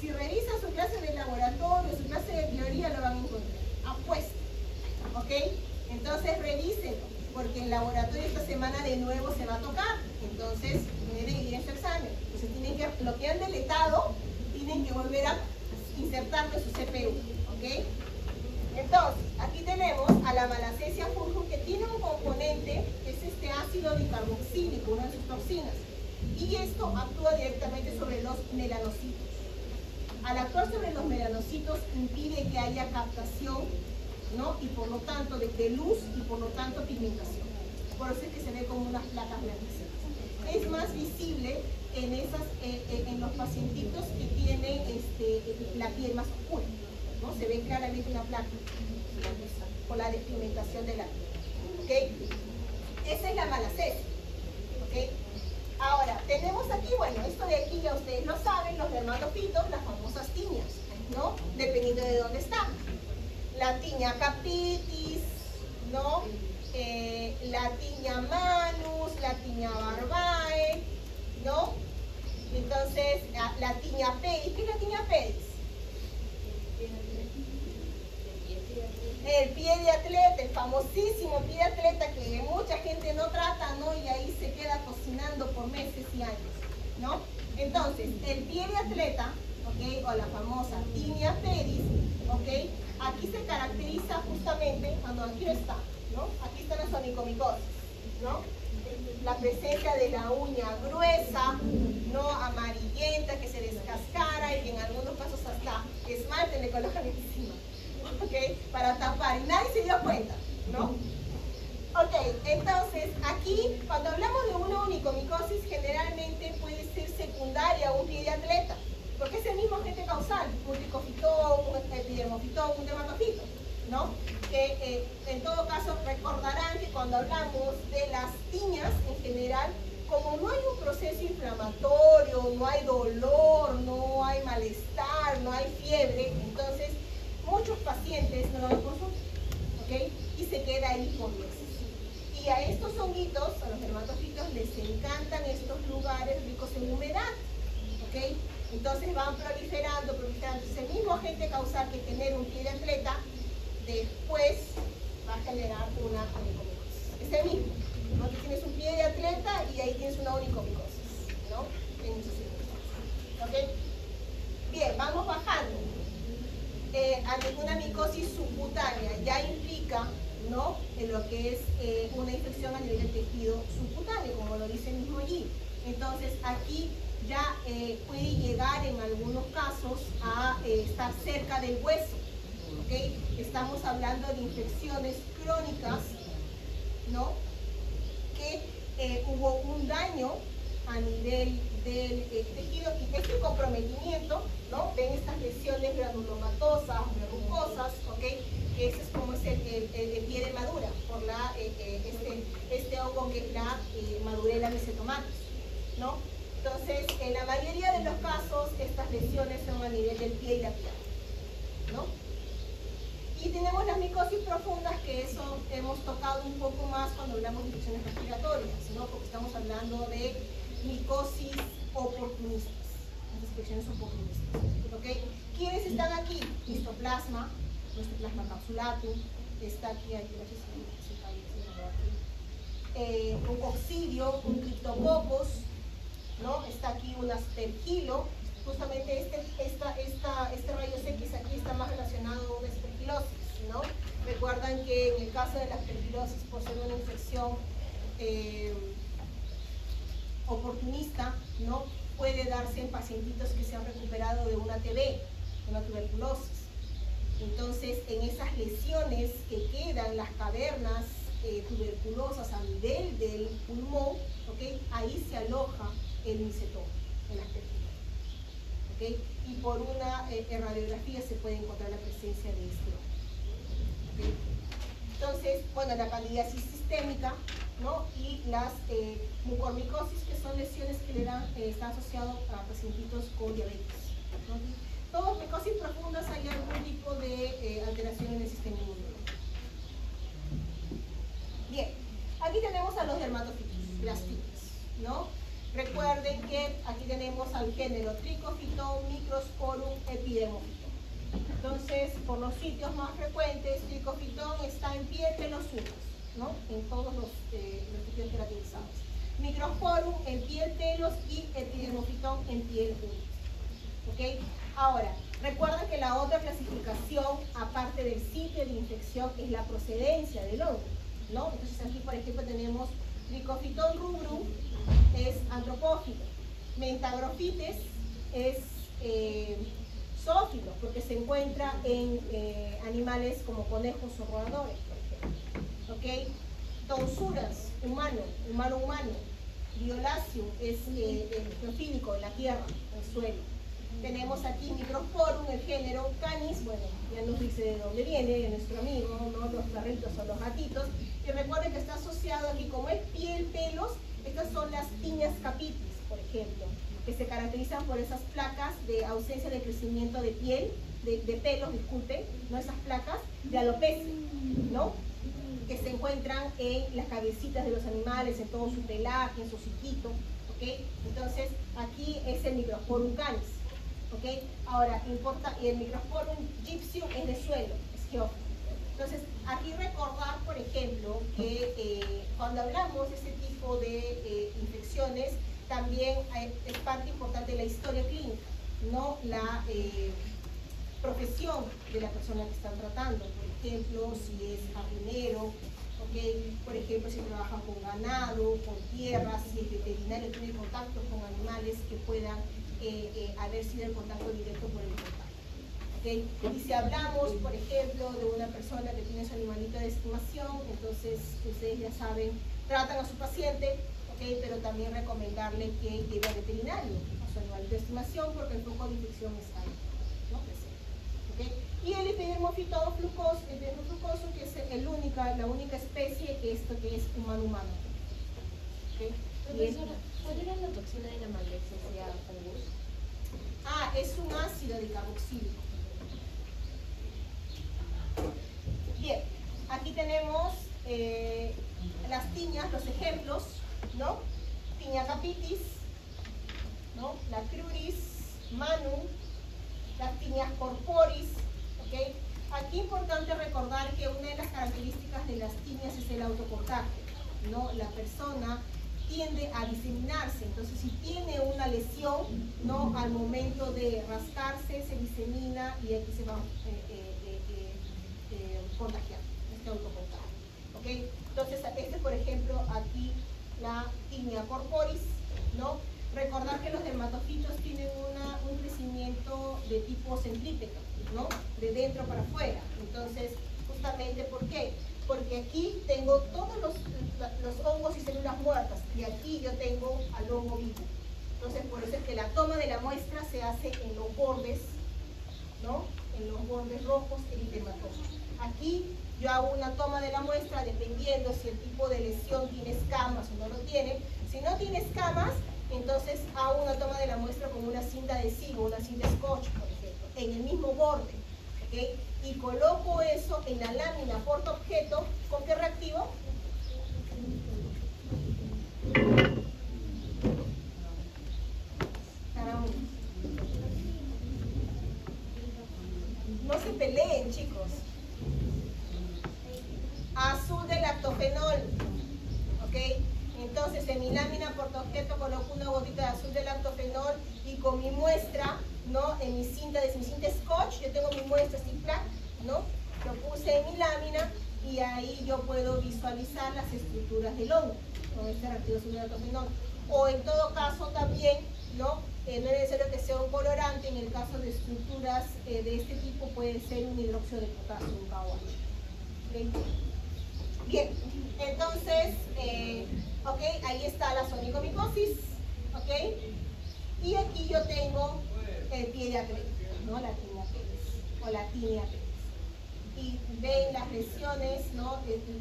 Si revisan su clase de laboratorio, su clase de teoría, lo van a encontrar. Apuesta, ¿ok? Entonces revísenlo, porque el laboratorio esta semana de nuevo se va a tocar. Entonces, deben ir en su examen. Entonces tienen que, lo que han deletado, tienen que volver a insertarlo en su CPU, ¿ok? Entonces, aquí tenemos a la malacesia furfur, que tiene un componente, que es este ácido dicarboxílico, una de sus toxinas. Y esto actúa directamente sobre los melanocitos. Al actuar sobre los melanocitos, impide que haya captación, ¿no? Y por lo tanto de luz y por lo tanto pigmentación. Por eso es que se ve como unas placas blanquecinas. Es más visible en los pacientitos que tienen la piel más oscura, ¿no? Se ve claramente una placa por la despigmentación de la piel, ¿ok? Esa es la malacesia, ¿ok? Ahora, tenemos aquí, bueno, esto de aquí ya ustedes lo saben, los dermatofitos, las famosas tiñas, ¿no? Dependiendo de dónde están. La tiña capitis, ¿no? La tiña manus, la tiña barbae, ¿no? Entonces, la tiña pedis. ¿Qué es la tiña pedis? El pie de atleta, el famosísimo pie de atleta que mucha gente no trata, ¿no? Y ahí se queda cocinando por meses y años, ¿no? Entonces, el pie de atleta, ¿ok? O la famosa tinea pedis, ¿ok? Aquí se caracteriza justamente cuando aquí está, ¿no? Aquí está la onicomicosis, ¿no? La presencia de la uña gruesa, no amarillenta, que se descascara y que en algunos casos hasta esmalte le colocan encima, ¿ok? Para tapar, y nadie se dio cuenta, ¿no? Ok, entonces aquí cuando hablamos de una onicomicosis generalmente puede ser secundaria a un pie de atleta, porque es el mismo agente causal, un tricofitón, un epidermofitón, un dermatofito, ¿no? Que en todo caso recordarán que cuando hablamos de las tiñas en general, como no hay un proceso inflamatorio, no hay dolor, no hay malestar, no hay fiebre, entonces muchos pacientes no lo consultan, ¿ok? Y se queda ahí por meses. Y a estos honguitos, a los dermatofitos, les encantan estos lugares ricos en humedad, ¿ok? Entonces van proliferando. Entonces el mismo agente causal que tener un pie de atleta, después va a generar una onicomicosis. Es el mismo, ¿no? Tú tienes un pie de atleta y ahí tienes una onicomicosis, ¿no? En muchas circunstancias, ¿ok? Bien, vamos bajando. Una micosis subcutánea ya implica, ¿no? En lo que es una infección a nivel del tejido subcutáneo, como lo dice el mismo allí. Entonces aquí ya puede llegar en algunos casos a estar cerca del hueso, ¿ok? Estamos hablando de infecciones crónicas, ¿no? Que hubo un daño a nivel del tejido y este comprometimiento, ¿no? Ven estas lesiones granulomatosas, verrucosas, ¿ok? Que ese es como es el pie de madura, por la, este hongo que es la Madurella mycetomatis, ¿no? Entonces, en la mayoría de los casos, estas lesiones son a nivel del pie y la pierna, ¿no? Y tenemos las micosis profundas, que eso hemos tocado un poco más cuando hablamos de infecciones respiratorias, ¿no? Porque estamos hablando de micosis oportunistas, las infecciones oportunistas, ¿ok? ¿Quiénes están aquí? Histoplasma, nuestro plasma capsulatum, está aquí, un coccidio, un cryptococcus, ¿no? Está aquí un aspergilo, justamente este rayos X aquí está más relacionado a una aspergilosis, ¿no? Recuerdan que en el caso de la aspergilosis, por ser una infección oportunista, ¿no? Puede darse en pacientitos que se han recuperado de una TB, una tuberculosis. Entonces, en esas lesiones que quedan, las cavernas tuberculosas a nivel del pulmón, ¿ok? Ahí se aloja el micetoma, el aspergilo, ¿ok? Y por una radiografía se puede encontrar la presencia de este hongo, ¿ok? Entonces, bueno, la candidiasis sistémica, ¿no? Y las mucormicosis, que son lesiones que le dan, están asociados a pacientitos con diabetes, ¿no? Todos micosis profundas hay algún tipo de alteración en el sistema inmunológico. Bien, aquí tenemos a los dermatofitos, las fitas, ¿no? Recuerden que aquí tenemos al género Trichophyton, Microsporum, Epidermophyton. Entonces, por los sitios más frecuentes, Trichophyton está en piel, pelos, uñas, ¿no? En todos los tejidos queratinizados. Microsporum en piel, pelos y Epidermophyton en piel, uñas, ¿ok? Ahora, recuerden que la otra clasificación, aparte del sitio de infección, es la procedencia del hongo, ¿no? Entonces aquí, por ejemplo, tenemos Trichophyton rubrum, es antropófilo. Mentagrofites es zoófilo, porque se encuentra en animales como conejos o roedores, por ejemplo, ¿ok? Tonsuras, humano. Violaceum es neofílico, en la tierra, en el suelo. Tenemos aquí Microsporum, el género Canis, bueno, ya nos dice de dónde viene, de nuestro amigo, ¿no? Los perritos o los gatitos. Y recuerden que está asociado aquí, como es piel, pelos, estas son las tiñas capitis, por ejemplo, que se caracterizan por esas placas de ausencia de crecimiento de piel, de pelos, disculpen, no esas placas, de alopecia, ¿no? Que se encuentran en las cabecitas de los animales, en todo su pelaje, en su hociquito, ¿ok? Entonces, aquí es el Microsporum canis. ¿Ok? Ahora, importa, y el Microsporum gypsum es de suelo, es geófilo, Entonces, aquí recordar, por ejemplo, que cuando hablamos de este tipo de infecciones, también es parte importante la historia clínica, no la profesión de la persona que están tratando. Por ejemplo, si es jardinero, ¿okay? Por ejemplo, si trabaja con ganado, con tierra, si es veterinario, tiene contacto con animales que puedan haber sido el contacto directo por el contacto. ¿Okay? Y si hablamos, por ejemplo, de una persona que tiene su animalito de estimación, entonces ustedes ya saben, tratan a su paciente, ¿okay? Pero también recomendarle que lleve al veterinario a su animalito de estimación porque el foco de infección está ahí, ¿no? ¿Okay? Y el epidermofitodo flucoso, que es la única especie que es humano-humano. ¿Okay? Profesora, ¿cuál era la toxina de la maldexiaceae fungus? Es un ácido dicarboxílico. Bien, aquí tenemos las tiñas, los ejemplos, ¿no? Tiña capitis, ¿no? La cruris, manu, las tiñas corporis, ¿ok? Aquí es importante recordar que una de las características de las tiñas es el autocontagio, ¿no? La persona tiende a diseminarse, entonces si tiene una lesión, ¿no? Al momento de rascarse se disemina y aquí se va a contagiar, este autocontagio, ¿ok? Entonces por ejemplo aquí la tiña corporis, ¿no? Recordar que los dermatofitos tienen un crecimiento de tipo centrípeto, ¿no? De dentro para afuera, entonces justamente ¿por qué? Porque aquí tengo todos los hongos y células muertas y aquí yo tengo al hongo vivo. Entonces por eso es que la toma de la muestra se hace en los bordes, ¿no? En los bordes rojos eritematosos. Aquí yo hago una toma de la muestra dependiendo si el tipo de lesión tiene escamas o no lo tiene. Si no tiene escamas, entonces hago una toma de la muestra con una cinta adhesiva, una cinta scotch, por ejemplo, en el mismo borde. ¿Okay? Y coloco eso en la lámina portaobjeto. ¿Con qué reactivo? No se peleen, chicos. Azul de lactofenol, ¿ok? Entonces en mi lámina portaobjeto coloco una gotita de azul de lactofenol y con mi muestra, ¿no? En mi cinta scotch, yo tengo mi muestra así, ¿no? Lo puse en mi lámina y ahí yo puedo visualizar las estructuras del hongo con este reactivo azul de lactofenol. O en todo caso también, ¿no? No es necesario que sea un colorante, en el caso de estructuras de este tipo puede ser un hidróxido de potasio, un KOH. ¿Okay? Bien, entonces, ok, ahí está la sonicomicosis, ok, y aquí yo tengo el pie de acrético, ¿no? La tinea pedis, o la tinea pedis. Y ven las lesiones, ¿no?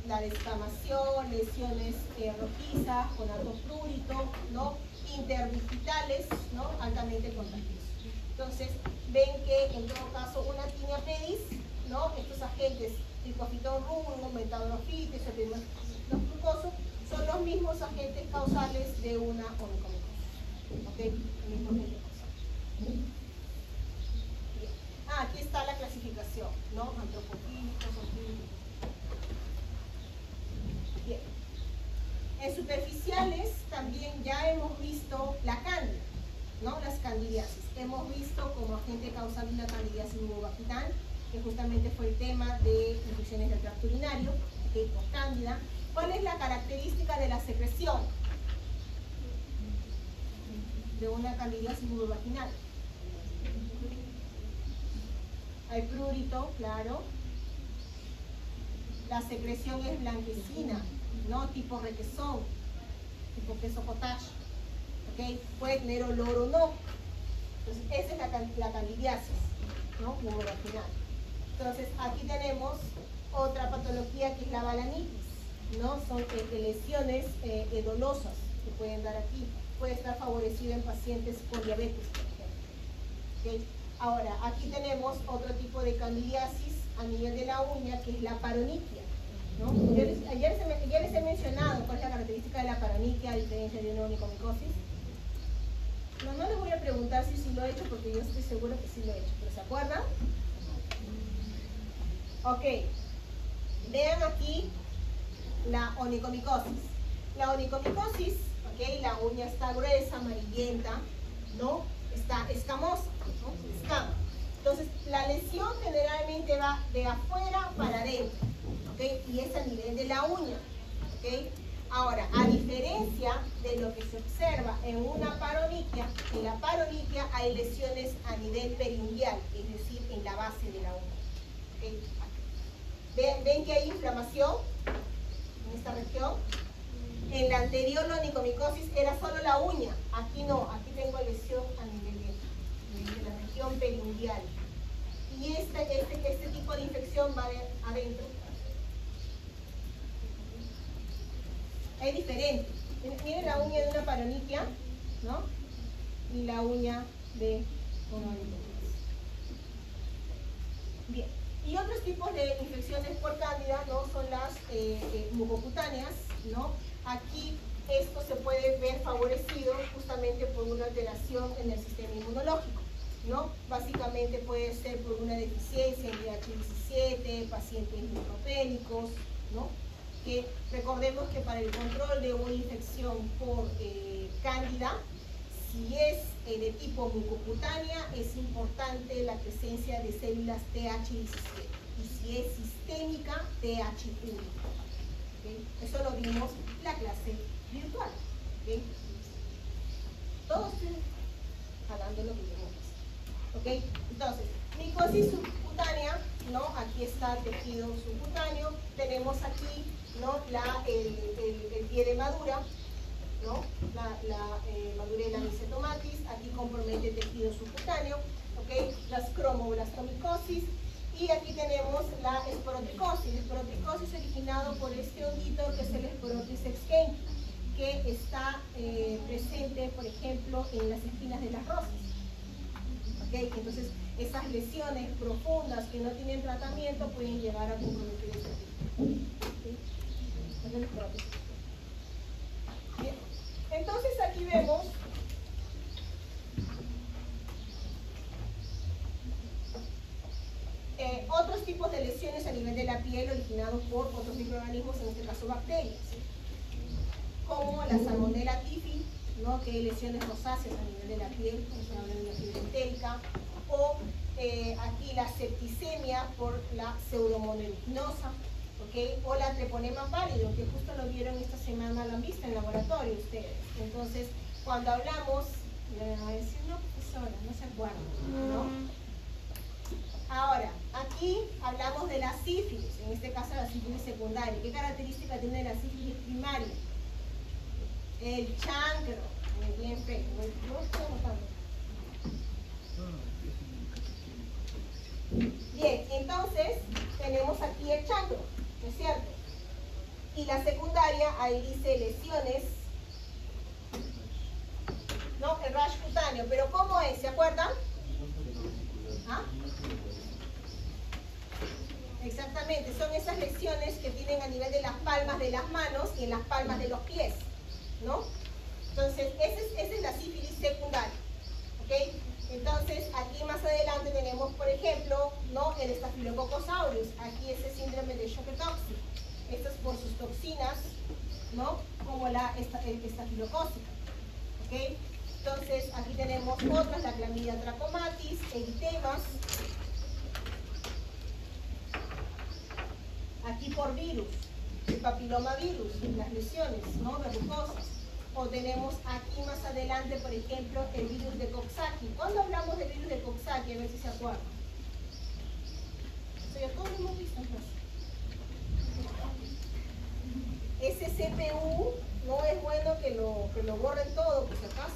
La descamación, lesiones rojizas con alto prurito, ¿no? Interdigitales, ¿no? Altamente contagiosos. Entonces, ven que en todo caso una tinea pedis, ¿no? Estos agentes tricofitón rum, metadrofitis, los glucosos, son los mismos agentes causales de una onicomicosis. ¿Ok? El mismo agente causal. Aquí está la clasificación, ¿no? Antropofílicos, zoofílicos. Bien. En superficiales también ya hemos visto la cándida, ¿no? Las candidiasis. Hemos visto como agente causal de la candidiasis vulvovaginal, que justamente fue el tema de infecciones del tracto urinario, ¿okay? Por cándida. ¿Cuál es la característica de la secreción de una candidiasis vulvovaginal? Hay prurito, claro. La secreción es blanquecina, ¿no? Tipo requesón, tipo queso cottage, ¿ok? Puede tener olor o no. Entonces, esa es la candidiasis, ¿no? Vulvovaginal. Entonces, aquí tenemos otra patología que es la balanitis, ¿no? Son lesiones dolosas que pueden dar aquí. Puede estar favorecido en pacientes con diabetes, por ejemplo. ¿Okay? Ahora, aquí tenemos otro tipo de candidiasis a nivel de la uña, que es la paroniquia, ¿no? Ya les he mencionado cuál es la característica de la paroniquia a diferencia de una onicomicosis. No les voy a preguntar si sí lo he hecho, porque yo estoy segura que sí lo he hecho, pero ¿se acuerdan? Ok, Vean aquí la onicomicosis. La onicomicosis, ¿ok? La uña está gruesa, amarillenta, ¿no? Está escamosa, ¿no? Se escama. Entonces, la lesión generalmente va de afuera para adentro, ¿ok? Y es a nivel de la uña, ¿ok? Ahora, a diferencia de lo que se observa en una paronychia, en la paronychia hay lesiones a nivel peringuial, es decir, en la base de la uña, ¿ok? ¿Ven que hay inflamación en esta región? En la anterior onicomicosis era solo la uña, aquí no, aquí tengo lesión a nivel de la región peringuial. Y este tipo de infección va adentro. Es diferente. Miren la uña de una paronychia, ¿no? Y la uña de una onicomicosis. Bien. Y otros tipos de infecciones por cándida, ¿no? Son las mucocutáneas, ¿no? Aquí esto se puede ver favorecido justamente por una alteración en el sistema inmunológico, ¿no? Básicamente puede ser por una deficiencia en DH17, pacientes neutropénicos, ¿no? Que recordemos que para el control de una infección por cándida, si es de tipo mucocutánea, es importante la presencia de células TH17. Y si es sistémica, TH1. ¿Okay? Eso lo vimos en la clase virtual. ¿Okay? Todos hablando lo que vimos. ¿Okay? Entonces, micosis subcutánea, ¿no? Aquí está el tejido subcutáneo. Tenemos aquí, ¿no? el pie de madura, ¿no? La Madurella mycetomatis, aquí compromete el tejido subcutáneo, ¿okay? Las cromoblastomicosis, y aquí tenemos la esporotricosis. La esporotricosis originado por este honguito que es el Esporotrix exchenki, que está presente, por ejemplo, en las espinas de las rosas. ¿Okay? Entonces, esas lesiones profundas que no tienen tratamiento pueden llegar a comprometer ese tejido. ¿Okay? Bien. Entonces aquí vemos otros tipos de lesiones a nivel de la piel originados por otros microorganismos, en este caso bacterias, como la Salmonella typhi, ¿no? Que hay lesiones rosáceas a nivel de la piel, como se habla de la fiebre entérica, o aquí la septicemia por la pseudomonas, ¿okay? O la treponema pálido, que justo lo vieron esta semana, lo han visto en laboratorio ustedes. Entonces, cuando hablamos, me van a decir, no, profesora, no se acuerdan, ¿no? Ahora, aquí hablamos de la sífilis, en este caso la sífilis secundaria. ¿Qué característica tiene la sífilis primaria? El chancro, bien feo, no estoy anotando. Bien, entonces tenemos aquí el chancro, ¿no es cierto? Y la secundaria, ahí dice lesiones, ¿no? El rash cutáneo, pero ¿cómo es? ¿Se acuerdan? ¿Ah? Exactamente, son esas lesiones que tienen a nivel de las palmas de las manos y en las palmas de los pies, ¿no? Entonces, esa es la sífilis secundaria, ¿ok? Entonces, aquí más adelante tenemos, por ejemplo, ¿no? El Staphylococcus aureus, aquí ese síndrome de choque tóxico. Esto es por sus toxinas, ¿no? Como la estafilocócica, ¿ok? Entonces, aquí tenemos otras, la Chlamydia trachomatis, eritemas. Aquí por virus, el papilomavirus, las lesiones, ¿no? Verrucosas. O tenemos aquí más adelante, por ejemplo, el virus de Coxsackie. ¿Cuándo hablamos del virus de Coxsackie? A ver si se acuerdan. Eso ya todos lo hemos visto entonces. Ese CPU no es bueno que lo borren todo, por si acaso.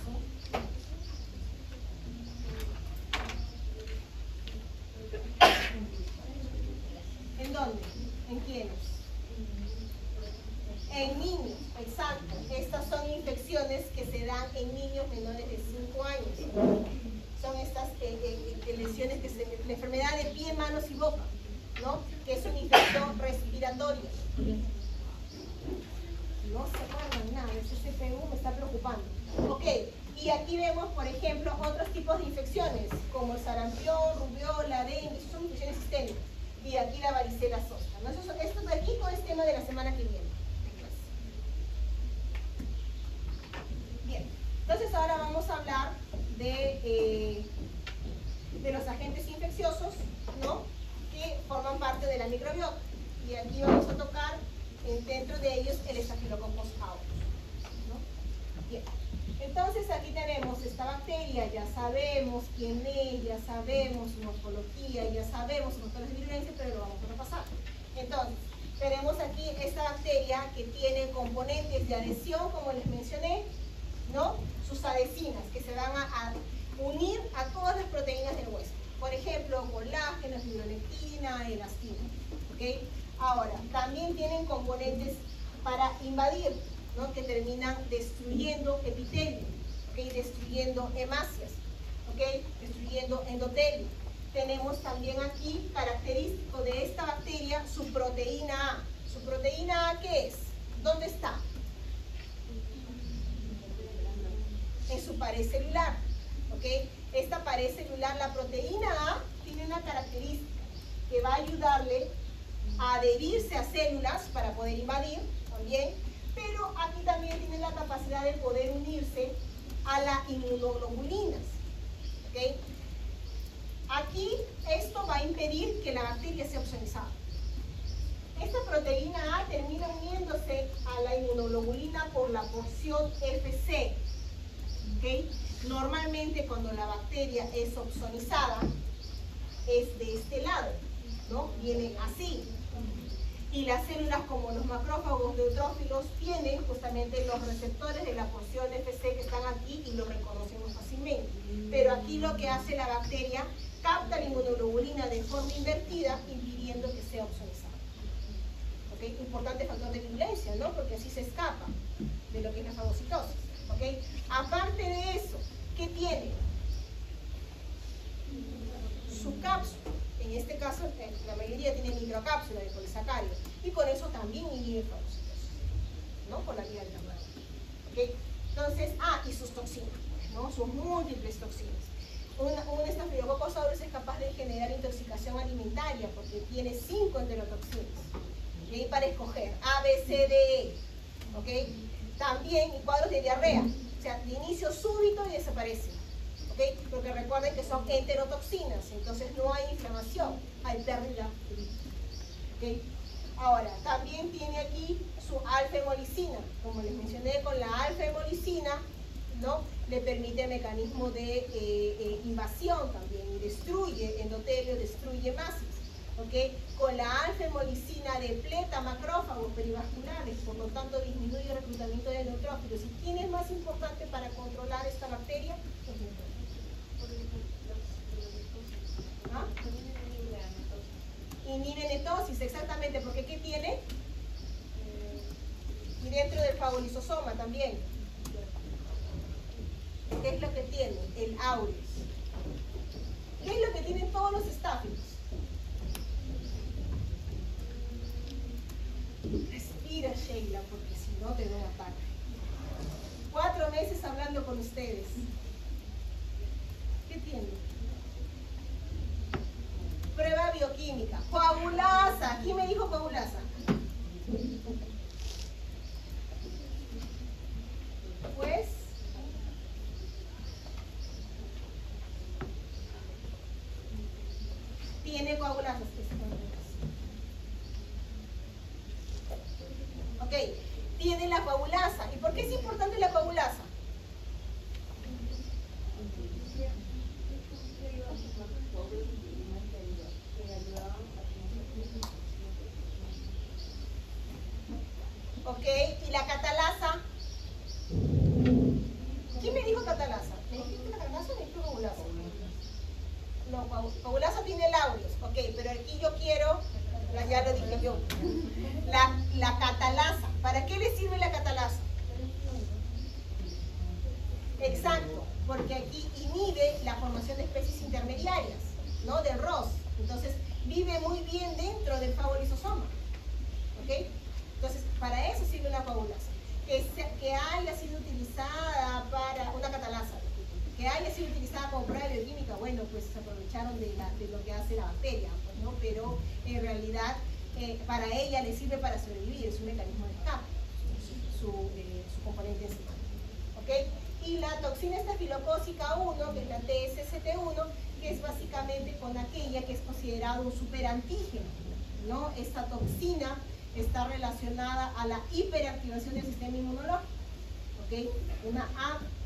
¿En dónde? ¿En quiénes? En niños, exacto. Estas son infecciones que se dan en niños menores de 5 años. Son estas lesiones, la enfermedad de pie, manos y boca, ¿no? Que es una infección respiratoria. No se acuerdan nada, ese CPU me está preocupando. Ok, y aquí vemos, por ejemplo, otros tipos de infecciones, como el sarampión, rubiola, dengue, son infecciones sistémicas. y aquí la varicela zoster, ¿no? Esto de aquí es tema de la semana que viene. Bien, entonces ahora vamos a hablar de los agentes infecciosos, ¿no? Que forman parte de la microbiota. Y aquí vamos a tocar dentro de ellos el Staphylococcus aureus, ¿no? Bien, entonces aquí tenemos esta bacteria, ya sabemos quién es, ya sabemos su morfología, ya sabemos sus factores de virulencia, pero lo vamos a repasar. Entonces, tenemos aquí esta bacteria que tiene componentes de adhesión, como les mencioné, ¿no? Sus adhesinas, que se van a unir a todas las proteínas del hueso. Por ejemplo, colágeno, fibronectina, elastina. ¿Okay? Ahora, también tienen componentes para invadir, ¿no? Que terminan destruyendo epitelio, ¿okay? Destruyendo hemácias, ¿okay? Destruyendo endotelio. Tenemos también aquí, característico de esta bacteria, su proteína A. ¿Su proteína A qué es? ¿Dónde está? En su pared celular, ¿okay? Esta pared celular, la proteína A, tiene una característica que va a ayudarle a adherirse a células para poder invadir también, pero aquí también tiene la capacidad de poder unirse a las inmunoglobulinas, ¿okay? Aquí esto va a impedir que la bacteria sea opsonizada. Esta proteína A termina uniéndose a la inmunoglobulina por la porción Fc. ¿Okay? Normalmente cuando la bacteria es opsonizada es de este lado, ¿no? Viene así. Y las células como los macrófagos neutrófilos tienen justamente los receptores de la porción Fc que están aquí y lo reconocemos fácilmente. Pero aquí lo que hace la bacteria, capta la inmunoglobulina de forma invertida, impidiendo que sea opsonizada. ¿Okay? Importante factor de virulencia, ¿no? Porque así se escapa de lo que es la fagocitosis. ¿Okay? Aparte de eso, ¿qué tiene? Su cápsula. En este caso, la mayoría tiene microcápsula de polisacáridos. Y con eso también inhibe fagocitosis, ¿no? Por la vía del tabaco. ¿Okay? Entonces, y sus toxinas, ¿no? Sus múltiples toxinas. Un Staphylococcus aureus es capaz de generar intoxicación alimentaria porque tiene 5 enterotoxinas. ¿Okay? Para escoger A, B, C, D, E. ¿Okay? También cuadros de diarrea, o sea, de inicio súbito y desaparecen, ¿okay? Porque recuerden que son enterotoxinas, entonces no hay inflamación, hay pérdida de líquido, ¿okay? Ahora, también tiene aquí su alfa-hemolicina, como les mencioné, con la alfa-hemolicina, ¿no? Le permite el mecanismo de invasión también y destruye endotelio, destruye hemácias. ¿Okay? Con la alfa-hemolicina depleta macrófagos perivasculares, por lo tanto disminuye el reclutamiento de neutrófilos. ¿Y quién es más importante para controlar esta bacteria? Los neutrófilos. Inhibe netosis, exactamente, porque ¿qué tiene? Y dentro del fagolisosoma también. ¿Qué es lo que tiene? El aureus. ¿Qué es lo que tienen todos los estáfilos? Respira, Sheila, porque si no te doy ataque. 4 meses hablando con ustedes. ¿Qué tiene? Prueba bioquímica. Coagulasa. ¿Quién me dijo coagulasa? Pues tiene coagulasas. Ok, tiene la coagulasa. ¿Y por qué es importante la coagulasa? Ok, ¿y la catalasa? ¿Quién me dijo catalasa? ¿Me dijiste la catalasa o me dijiste coagulasa? No, coagulasa tiene el aureus. Ok, pero aquí yo quiero, ya lo dije yo, la catalasa. ¿Para qué le sirve la catalasa? Exacto, porque aquí inhibe la formación de especies intermediarias, ¿no? De ROS. Entonces, vive muy bien dentro del fagolisosoma. ¿Ok? Entonces, para eso sirve una coagulasa. Que haya sido utilizada para una catalasa, que haya sido utilizada como prueba bioquímica, bueno, pues se aprovecharon de lo que hace la bacteria, pues, ¿no? pero en realidad para ella le sirve para sobrevivir, es un mecanismo de escape, su componente enzimático. ¿Okay? Y la toxina estafilocócica 1, que es la TSST1, que es básicamente con aquella que es considerado un superantígeno, ¿no? Esta toxina está relacionada a la hiperactivación del sistema inmunológico, ¿okay? Una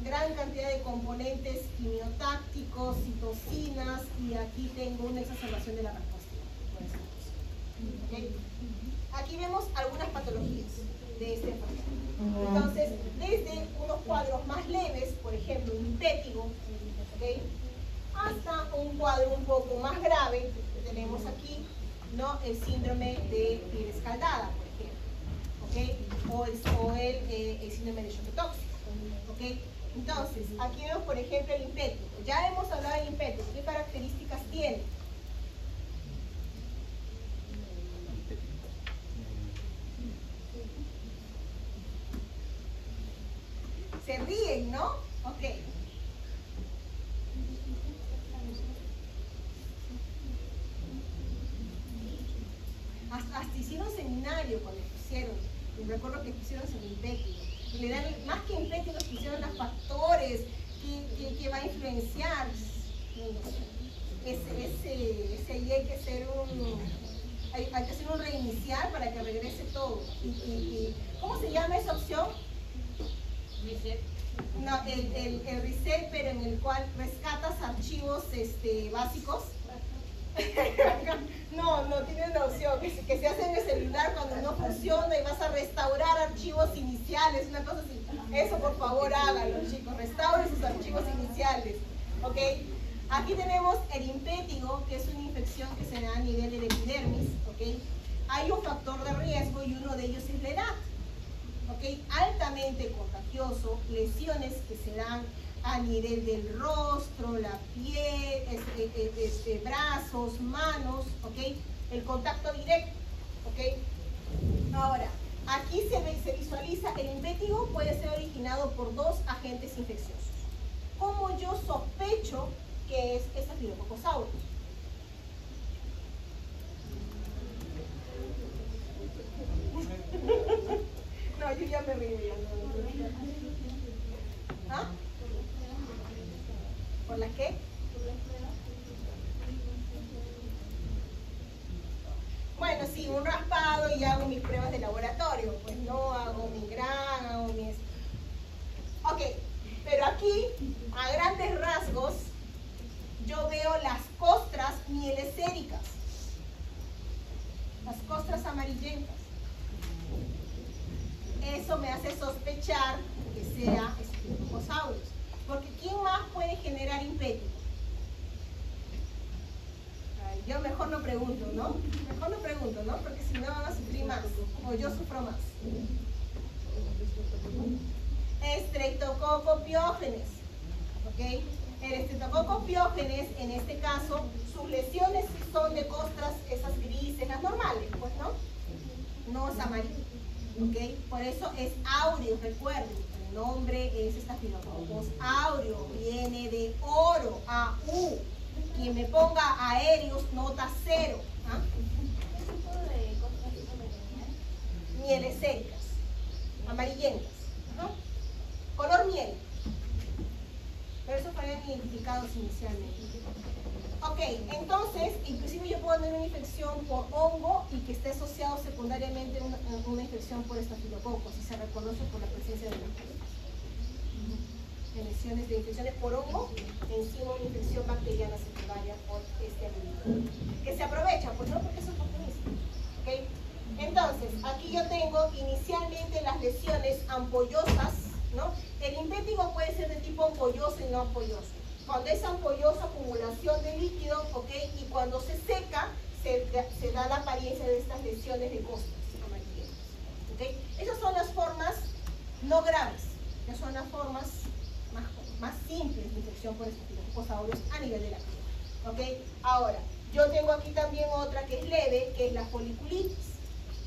gran cantidad de componentes quimiotácticos, citocinas, y aquí tengo una exacerbación de la respuesta. ¿Okay? Aquí vemos algunas patologías de este enfermedad. Entonces, desde unos cuadros más leves, por ejemplo, un impétigo, ¿okay? Hasta un cuadro un poco más grave que tenemos aquí, ¿no? El síndrome de piel escaldada, por ejemplo, ¿okay? O el síndrome de choque tóxico, ¿okay? Entonces, aquí vemos, por ejemplo, el impétigo. Ya hemos hablado del impétigo. ¿Qué características tiene? Se ríen, ¿no? Ok. Hasta hicieron seminario cuando pusieron, me recuerdo que pusieron el impétigo. Le dan, más que impétigo, pusieron los factores que va a influenciar. Ese ahí hay que hacer hay que hacer un reiniciar para que regrese todo. ¿Cómo se llama esa opción? Reset. No, el reset, pero en el cual rescatas archivos básicos. No tiene una opción que se hace en el celular cuando no funciona y vas a restaurar archivos iniciales, una cosa así. Eso, por favor, háganlo, chicos, restauren sus archivos iniciales, ¿ok? Aquí tenemos el impétigo, que es una infección que se da a nivel de la epidermis, ¿ok? Hay un factor de riesgo y uno de ellos es la edad, ¿ok? Altamente contagioso, lesiones que se dan a nivel del rostro, la piel, brazos, manos, ¿ok? El contacto directo, ¿ok? Ahora, aquí se visualiza el impétigo puede ser originado por dos agentes infecciosos. ¿Cómo yo sospecho que es Staphylococcus aureus? No, yo ya me río ya. ¿Ah? ¿Por la qué? Bueno, sí, un raspado y hago mis pruebas de laboratorio. Pues no, hago mi gran, hago mis... Ok, pero aquí, a grandes rasgos, yo veo las costras mieleséricas. Las costras amarillentas. Eso me hace sospechar que sea Staphylococcus aureus. Porque ¿quién más puede generar impétigo? Yo mejor no pregunto, ¿no? Mejor no pregunto, ¿no? Porque si no van a sufrir más, o yo sufro más. Streptococcus pyogenes, ¿ok? El Streptococcus pyogenes, en este caso, sus lesiones son de costras, esas grises, las normales, pues, ¿no? No es amarillo, ¿ok? Por eso es aureus, recuerden. El nombre es Staphylococcus aureus, viene de oro, AU. Quien me ponga aéreos, nota 0. ¿Ah? ¿Qué tipo de costras son Mieleséricas, amarillentas. ¿No? Color miel. Pero eso fueron identificados inicialmente. Ok, entonces, inclusive yo puedo tener una infección por hongo y que esté asociado secundariamente a una infección por estafilococcus y se reconoce por la presencia de la lesiones de infecciones por hongo encima de una infección bacteriana secundaria por este organismo. Que se aprovecha, pues no, porque es oportunista. ¿Okay? Entonces, aquí yo tengo inicialmente las lesiones ampollosas, ¿no? El impétigo puede ser de tipo ampolloso y no ampolloso. Cuando es ampolloso, acumulación de líquido, ¿ok? Y cuando se seca, se da la apariencia de estas lesiones de costras amarillentas, ¿ok? Esas son las formas no graves, que son las formas más simples de infección por Staphylococcus aureus a nivel de la piel, ¿ok? Ahora, yo tengo aquí también otra que es leve, que es la foliculitis.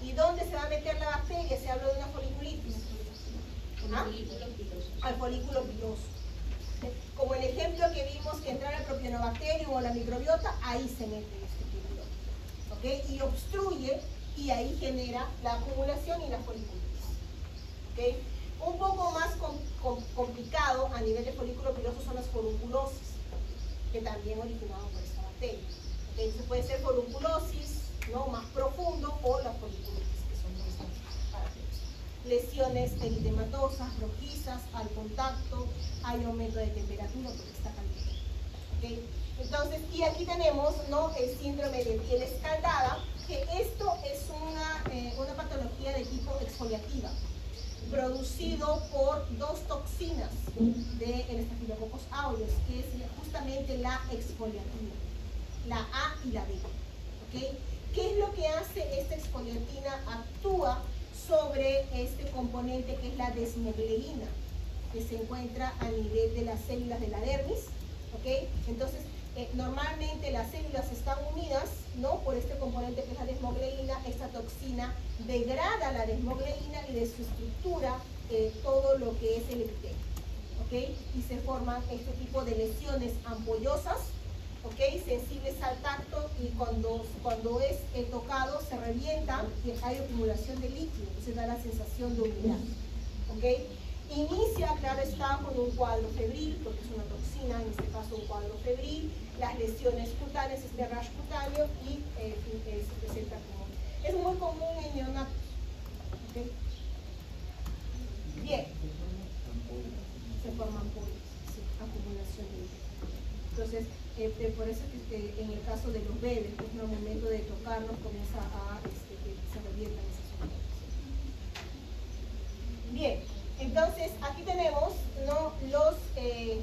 ¿Y dónde se va a meter la bacteria? Se habla de una foliculitis. ¿Ah? Al folículo piloso. Como el ejemplo que vimos que entrara el propionobacterium o la microbiota, ahí se mete este piloto. ¿ok? Y obstruye y ahí genera la acumulación y la foliculitis, ¿ok? Un poco más complicado a nivel de folículo piloso son las forunculosis, que también originado por esta bacteria. ¿Okay? Se puede ser forunculosis, ¿no?, más profundo, o la foliculitis, que son dos bacterias. Lesiones eritematosas, rojizas, al contacto, hay aumento de temperatura porque está caliente. ¿Okay? Entonces, y aquí tenemos, ¿no?, el síndrome de piel escaldada, que esto es una patología de tipo exfoliativa, producido por dos toxinas del Staphylococcus aureus, que es justamente la exfoliatina, la A y la B. ¿Okay? ¿Qué es lo que hace esta exfoliatina? Actúa sobre este componente que es la desmogleína, que se encuentra a nivel de las células de la dermis. ¿Okay? Entonces, normalmente las células están unidas, ¿no?, por este componente que es la desmogleína. Esta toxina degrada la desmogleína y de su estructura todo lo que es el epitelio, ¿okay? Y se forman este tipo de lesiones ampollosas, ¿okay?, sensibles al tacto, y cuando es tocado se revienta y hay acumulación de líquido, entonces da la sensación de humedad, ¿okay? Inicia, claro está, con un cuadro febril, porque es una toxina, en este caso un cuadro febril, las lesiones cutáneas, este rash cutáneo, y se presenta como... Es muy común en neonatos. ¿Okay? Bien. Se forman pollos, sí, acumulación de líquido. Entonces, por eso que en el caso de los bebés, pues, en el momento de tocarlos comienza a que se revientan esas zonas. Bien. Entonces, aquí tenemos, ¿no?, los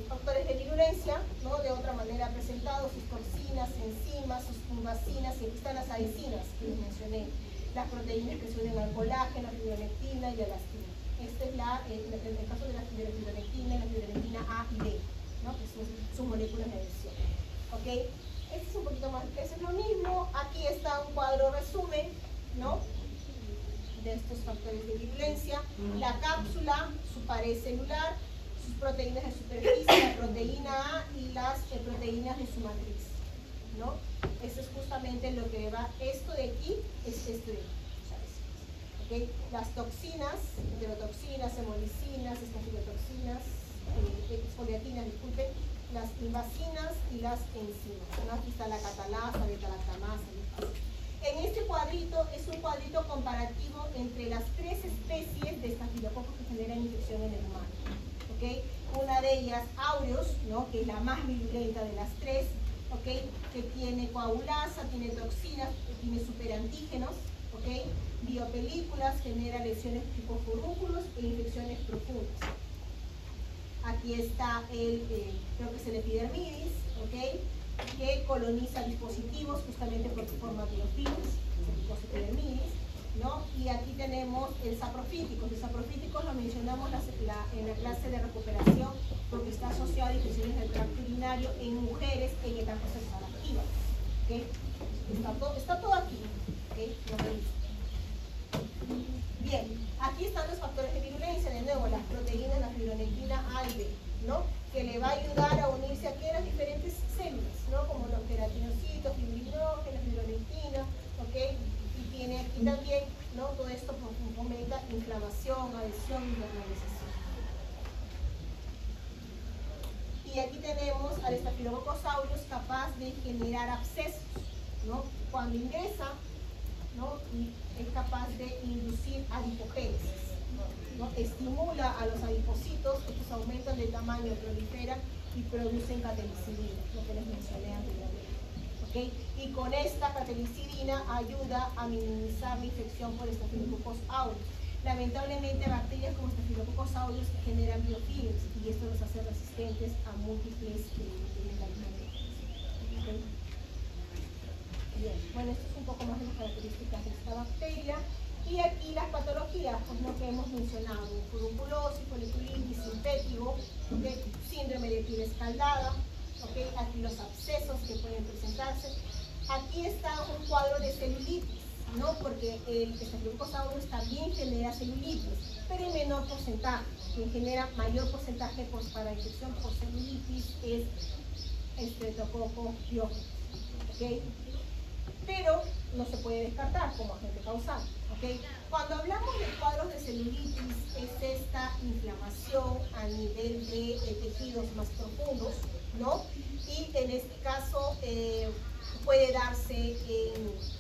factores de virulencia, ¿no?, de otra manera presentados: sus toxinas, enzimas, sus fungacinas, y aquí están las adhesinas que les mencioné, las proteínas que se unen al colágeno, la fibronectina y la elastina. Este es el caso de la fibronectina A y B, ¿no?, que son sus moléculas de adhesión. ¿Okay? Este es un poquito más, es lo mismo. Aquí está un cuadro resumen, ¿no?, de estos factores de virulencia: la cápsula, su pared celular, sus proteínas de superficie, la proteína A y las proteínas de su matriz, ¿no? Eso es justamente lo que va, esto de aquí es esto de aquí, ¿sabes? ¿Okay? Las toxinas, enterotoxinas, hemolicinas, estafilotoxinas, exfoliatinas, disculpen, las invacinas y las enzimas, ¿no? Aquí está la catalasa, beta-lactamasa, En este cuadrito es un cuadrito comparativo entre las tres especies de estafilococos que generan infección en el humano. ¿Okay? Una de ellas, aureus, ¿no?, que es la más virulenta de las tres, ¿okay?, que tiene coagulasa, tiene toxinas, tiene superantígenos, ¿okay?, biopelículas, genera lesiones tipo forúnculos e infecciones profundas. Aquí está creo que es el epidermidis, ¿okay?, que coloniza dispositivos justamente porque forma biofilms, epidermidis, ¿no? Y aquí tenemos el saprofíticos. El saprofíticos lo mencionamos en la clase de recuperación porque está asociado a infecciones del tracto urinario en mujeres en etapas sexuales. ¿Okay? Está todo aquí. ¿Okay? Bien, aquí están los factores de virulencia, de nuevo, las proteínas, la fibronectina A y B, ¿no?, que le va a ayudar a unirse aquí a las diferentes células, ¿no?, como los queratinocitos, fibrinógenos, fibronectina, ¿ok? Y tiene aquí también, ¿no?, todo esto fomenta inflamación, adhesión, internalización. Y aquí tenemos al Staphylococcus aureus capaz de generar abscesos, ¿no? Cuando ingresa, ¿no?, y es capaz de inducir adipogénesis, ¿no? Estimula a los adipocitos, estos aumentan de tamaño, proliferan y producen catelicidina, lo que les mencioné anteriormente. ¿Okay? Y con esta catelicidina ayuda a minimizar la infección por Staphylococcus aureus. Lamentablemente, bacterias como Staphylococcus aureus generan biofilms y esto los hace resistentes a múltiples medicamentos. ¿Okay? Bien, bueno, esto es un poco más de las características de esta bacteria. Y aquí las patologías, pues lo que hemos mencionado: furunculosis, foliculitis, impétigo, ¿okay?, síndrome de piel escaldada, ¿okay?, aquí los abscesos que pueden presentarse. Aquí está un cuadro de celulitis, ¿no?, porque el Staphylococcus aureus también genera celulitis, pero en menor porcentaje. Quien genera mayor porcentaje para infección por celulitis es Streptococcus pyogenes, ¿okay? pero no se puede descartar como agente causal. ¿Okay? Cuando hablamos de cuadros de celulitis, es esta inflamación a nivel de tejidos más profundos, ¿no? Y en este caso puede darse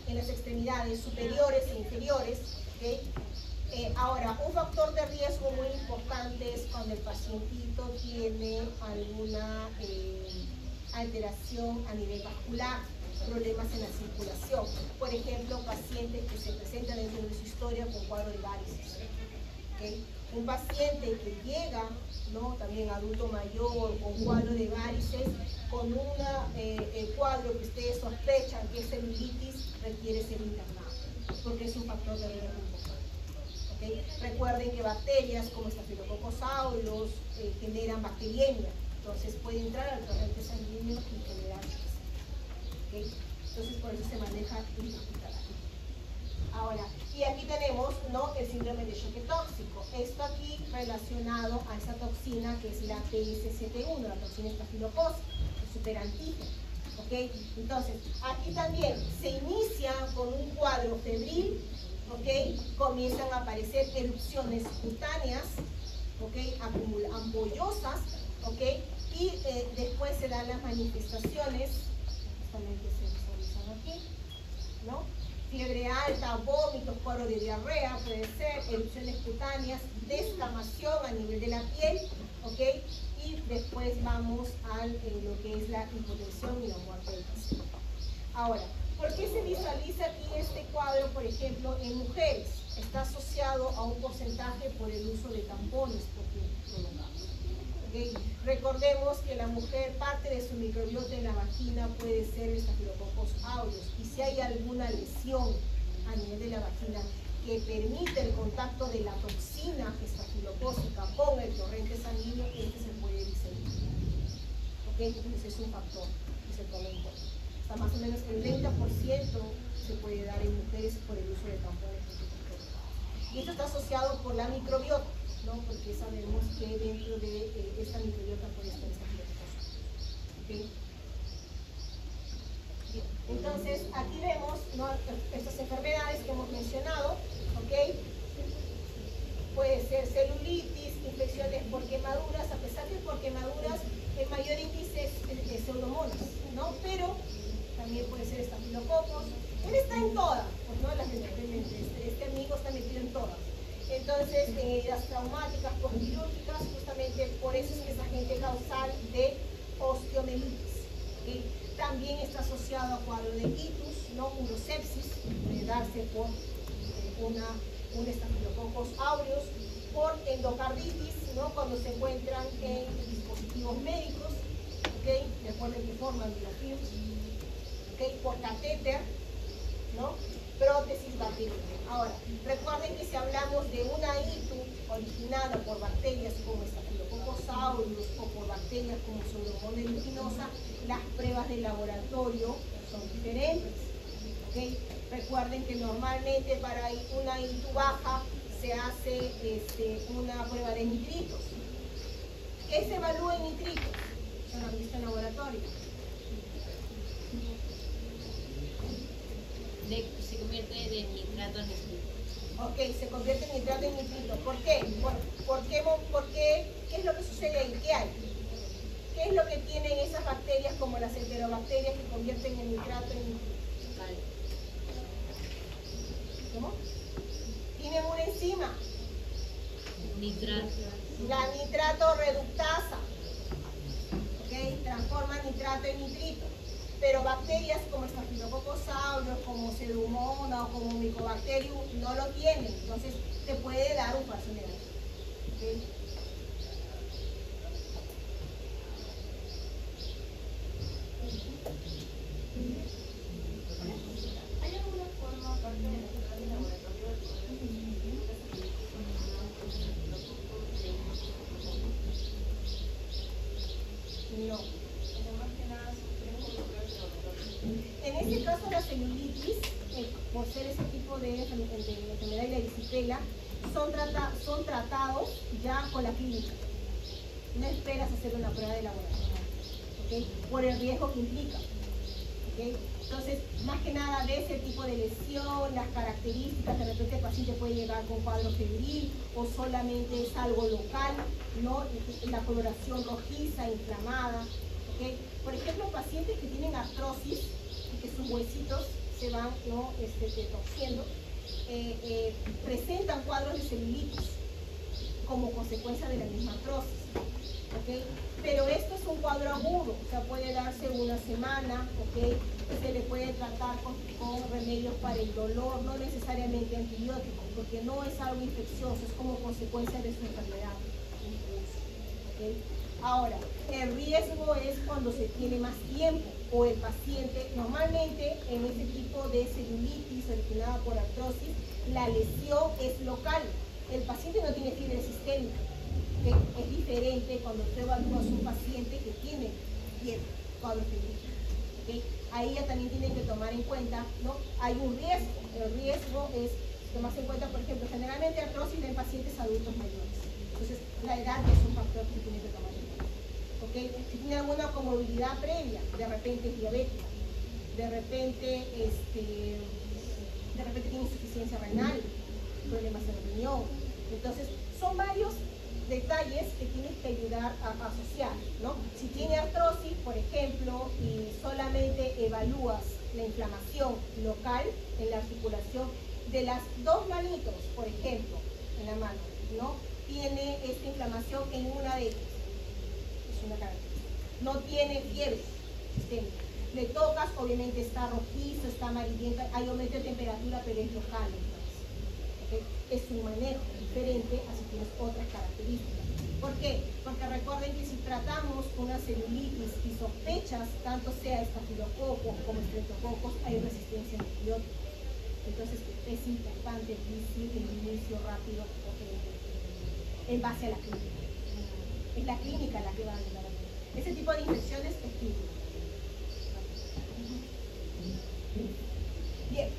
en las extremidades superiores e inferiores. ¿Okay? Ahora, un factor de riesgo muy importante es cuando el pacientito tiene alguna alteración a nivel vascular, problemas en la circulación. Por ejemplo, pacientes que se presentan dentro de su historia con cuadro de varices. ¿Okay? Un paciente que llega, ¿no? También adulto mayor con cuadro de varices, con un cuadro que ustedes sospechan que es celulitis, requiere ser internado, porque es un factor de riesgo importante. ¿Okay? Recuerden que bacterias como Staphylococcus aureus generan bacteriemia, entonces puede entrar al torrente sanguíneo y generar. ¿Okay? Entonces por eso se maneja intrahospitalario. Ahora, y aquí tenemos, ¿no?, el síndrome de choque tóxico. Esto aquí relacionado a esa toxina que es la TSCT1, la toxina estafilocócica, el superantígeno. ¿Okay? Entonces, aquí también se inicia con un cuadro febril, ¿okay? Comienzan a aparecer erupciones cutáneas, ¿okay? Ampollosas, ¿okay? Y después se dan las manifestaciones, justamente se visualizan aquí, ¿no? Fiebre alta, vómitos, cuadro de diarrea, puede ser, erupciones cutáneas, descamación a nivel de la piel, ¿ok? Y después vamos a lo que es la hipotensión y la muerte del paciente. Ahora, ¿por qué se visualiza aquí este cuadro, por ejemplo, en mujeres? Está asociado a un porcentaje por el uso de tampones prolongados. ¿Okay? Recordemos que la mujer, parte de su microbiota en la vagina puede ser el Staphylococcus aureus, y si hay alguna lesión a nivel de la vagina que permite el contacto de la toxina estafilocócica con el torrente sanguíneo, este se puede diseminar. ¿Okay? Entonces es un factor que se toma en cuenta. Hasta más o menos el 30% se puede dar en mujeres por el uso de tampones. Y esto está asociado por la microbiota, ¿no? Porque sabemos que dentro de esta microbiota puede estar estafilococos. ¿Okay? Entonces, aquí vemos, ¿no?, estas enfermedades que hemos mencionado, ¿ok? Puede ser celulitis, infecciones por quemaduras, a pesar que por quemaduras el mayor índice es pseudomonas, ¿no? Pero también puede ser estafilococos. Él está en todas, pues no las evidentemente, este amigo está metido en todas. Entonces, las traumáticas postquirúrgicas, justamente por eso es que es agente causal de osteomelitis. ¿Okay? También está asociado a cuadro de itus, ¿no? Urosepsis, puede darse por un Staphylococcus aureus, por endocarditis, ¿no? Cuando se encuentran en dispositivos médicos, ¿okay? Recuerden que forman biofilms, ¿okay? Por catéter, ¿no? Prótesis bacteriana. Ahora, recuerden que si hablamos de una ITU originada por bacterias como Staphylococcus aureus o por bacterias como Pseudomonas aeruginosa, las pruebas de laboratorio son diferentes. ¿Okay? Recuerden que normalmente para una ITU baja se hace una prueba de nitritos. ¿Qué se evalúa en nitritos? Se lo han visto en laboratorio. Se convierte de nitrato a nitrito. Ok, se convierte en nitrato en nitrito. ¿Por qué? ¿Por qué? ¿Qué es lo que sucede ahí? ¿Qué hay? ¿Qué es lo que tienen esas bacterias como las enterobacterias que convierten el nitrato en nitrito? ¿Cómo? Tienen una enzima. Nitrato. La nitrato reductasa. ¿Ok? Transforma nitrato en nitrito. Pero bacterias como Staphylococcus aureus, como Pseudomonas o como Mycobacterium no lo tienen. Entonces te puede dar un falso negativo. ¿Okay? ¿Hay alguna forma, aparte de el laboratorio, de poder No. En este caso la celulitis, por ser ese tipo de enfermedad de la erisipela, son tratados ya con la clínica. No esperas hacer una prueba de laboratorio, ¿okay? Por el riesgo que implica. ¿Okay? Entonces, más que nada ves el tipo de lesión, las características, de repente el paciente puede llegar con cuadro febril o solamente es algo local, ¿no? La coloración rojiza, inflamada, ¿ok? Por ejemplo, pacientes que tienen artrosis y que sus huesitos se van, ¿no? Torciendo, presentan cuadros de celulitis como consecuencia de la misma artrosis, ¿ok? Pero esto es un cuadro agudo, o sea, puede darse una semana, ¿ok? Se le puede tratar con remedios para el dolor, no necesariamente antibióticos, porque no es algo infeccioso, es como consecuencia de su enfermedad. ¿Okay? Ahora, el riesgo es cuando se tiene más tiempo o el paciente, normalmente en este tipo de celulitis originada por artrosis, la lesión es local, el paciente no tiene fiebre sistémica. ¿Okay? Es diferente cuando tú evalúas un paciente que tiene fiebre, cuadro febril. ¿Okay? Ahí ya también tienen que tomar en cuenta, ¿no? Hay un riesgo. El riesgo es tomarse en cuenta, por ejemplo, generalmente artrosis en pacientes adultos mayores. Entonces, la edad es un factor que tiene que tomar en cuenta. ¿Okay? Si tiene alguna comorbilidad previa, de repente es diabética, de repente tiene insuficiencia renal, problemas en el riñón. Entonces, son varios detalles que tienes que ayudar a asociar, ¿no? Si tiene artrosis, por ejemplo, y solamente evalúas la inflamación local en la articulación de las dos manitos, por ejemplo, en la mano, ¿no? Tiene esta inflamación en una de ellas, es una característica. No tiene fiebre sistémica. Le tocas, obviamente está rojizo, está amarillento, hay aumento de temperatura, pero es local, entonces. ¿Okay? Es un manejo diferente, así tienes otras características. ¿Por qué? Porque recuerden que si tratamos una celulitis y sospechas, tanto sea estafilococo como estreptococos, hay resistencia a antibióticos. Entonces es importante el inicio rápido en base a la clínica. Es la clínica la que va a ayudar. Ese tipo de infecciones es clínica. Bien,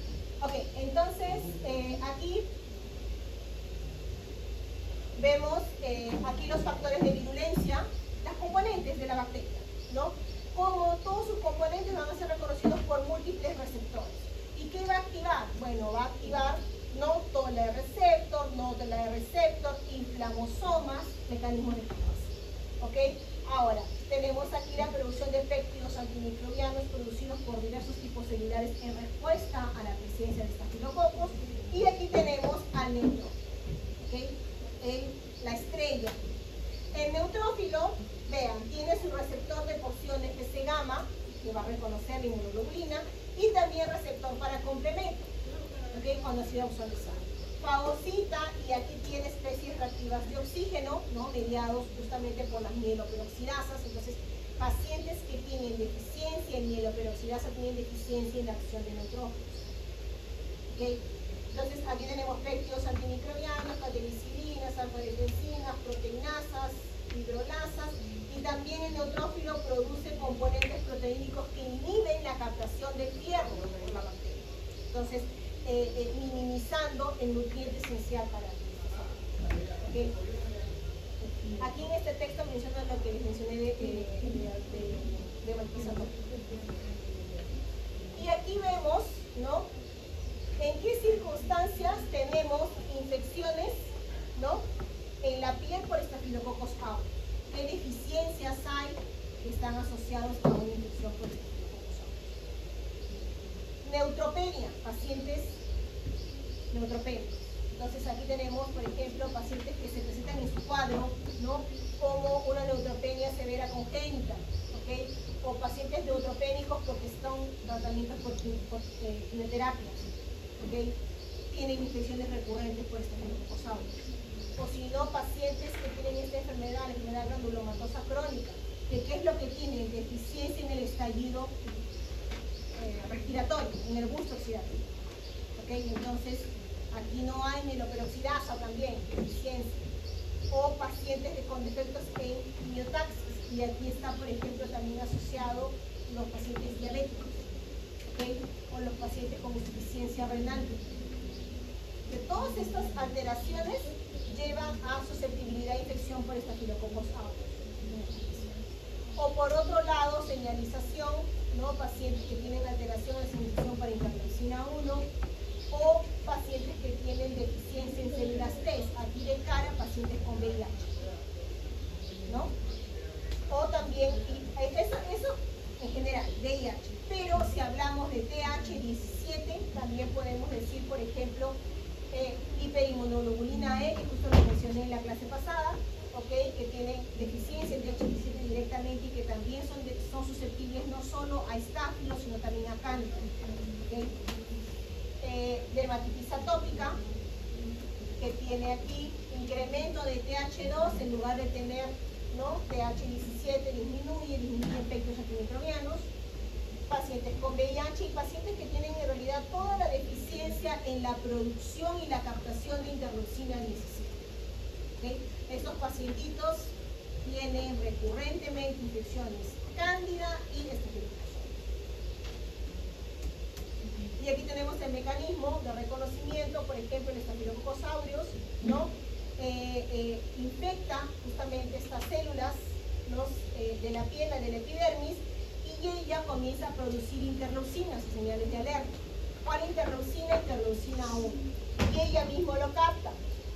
ok, entonces aquí vemos aquí los factores de virulencia, las componentes de la bacteria, ¿no? Como todos sus componentes van a ser reconocidos por múltiples receptores. ¿Y qué va a activar? Bueno, va a activar no TOLA receptor, no TOLA receptor, inflamosomas, mecanismos de fibrosis. ¿Ok? Ahora, tenemos aquí la producción de péptidos antimicrobianos producidos por diversos tipos celulares en respuesta a la presencia de estafilococos. Y aquí tenemos al neutrófilo, ¿ok? La estrella. El neutrófilo, vean, tiene su receptor de porciones PC gamma, que va a reconocer la inmunoglobulina, y también receptor para complemento, ¿ok? Cuando ha sido usualizado. Fagocita, y aquí tiene especies reactivas de oxígeno, ¿no? Mediados justamente por las mieloperoxidasas. Entonces, pacientes que tienen deficiencia en mieloperoxidasa tienen deficiencia en la acción de neutrófilos. ¿Okay? Entonces, aquí tenemos péptidos antimicrobianos, catenicilinas, alfa-desbenzinas, proteinasas, hidrolasas, y también el neutrófilo produce componentes proteínicos que inhiben la captación de fierro por la bacteria. Entonces, minimizando el nutriente esencial para el organismo. ¿Okay? Aquí en este texto menciona lo que les mencioné de baltizador. Y aquí vemos, ¿no? En qué circunstancias tenemos infecciones, ¿no? En la piel por estafilococos aureus. ¿Qué deficiencias hay que están asociadas a una infección por estafilococos aureus? Neutropenia, pacientes neutropénicos. Entonces aquí tenemos, por ejemplo, pacientes que se presentan en su cuadro, ¿no? Como una neutropenia severa congénita, ¿ok? O pacientes neutropénicos porque están tratamientos por quimioterapia, ¿ok? Tienen infecciones recurrentes por estafilococos aureus. O si no, pacientes que tienen esta enfermedad, la enfermedad granulomatosa crónica, que ¿qué es lo que tienen? Deficiencia en el estallido respiratorio, en el busto oxidativo. ¿Okay? Entonces, aquí no hay mieloperoxidasa también, deficiencia. O pacientes con defectos en miotaxis. Y aquí está, por ejemplo, también asociado los pacientes diabéticos. ¿Okay? O los pacientes con insuficiencia renal. De todas estas alteraciones llevan a susceptibilidad a infección por estafilococos aureus. O por otro lado, señalización ¿no? Pacientes que tienen alteración de sensibilización para interleucina 1 o pacientes que tienen deficiencia en células T, aquí de cara pacientes con VIH, ¿no? O también, eso en general, VIH, pero si hablamos de TH17, también podemos decir, por ejemplo, hiperinmunoglobulina E, que justo lo mencioné en la clase pasada, ¿okay? Que tienen deficiencia en TH17 directamente y que también son susceptibles no solo a estáfilos, sino también a cándida, ¿okay? Dermatitis atópica, que tiene aquí incremento de TH2 en lugar de tener, ¿no? TH17 disminuye efectos antimicrobianos. Pacientes con VIH y pacientes que tienen en realidad toda la deficiencia en la producción y la captación de interleucina 17. ¿Okay? Estos pacientitos tienen recurrentemente infecciones cándida y estafilococcus. Y aquí tenemos el mecanismo de reconocimiento, por ejemplo, el Staphylococcus aureus, ¿no? Infecta justamente estas células, ¿no? De la piel, de la epidermis, y ella comienza a producir interleucinas, señales de alerta. ¿Cuál interleucina? Interleucina 1. Y ella mismo lo capta,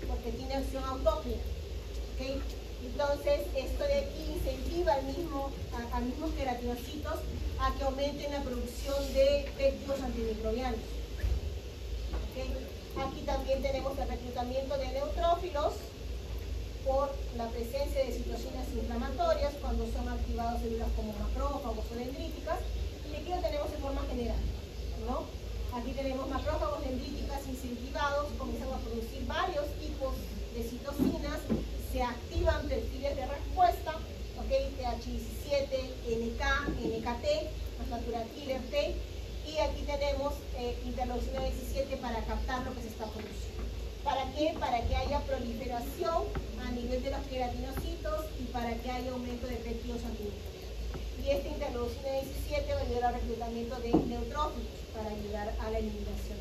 porque tiene acción autógena. ¿Okay? Entonces, esto de aquí incentiva a mismos queratinocitos a que aumenten la producción de péptidos antimicrobianos. ¿Okay? Aquí también tenemos el reclutamiento de neutrófilos por la presencia de citocinas inflamatorias cuando son activadas células como macrófagos o dendríticas. Y aquí lo tenemos en forma general, ¿no? Aquí tenemos macrófagos dendríticas incentivados, comienzan a producir varios tipos de citocinas, se activan perfiles de respuesta, ¿okay? TH17, NK, NKT, las natural killer T, y aquí tenemos interleucina 17 para captar lo que se está produciendo. ¿Para qué? Para que haya proliferación a nivel de los queratinocitos y para que haya aumento de péptidos antimicrobianos. Y esta interleucina 17 va a ayudar al reclutamiento de neutrófilos para ayudar a la eliminación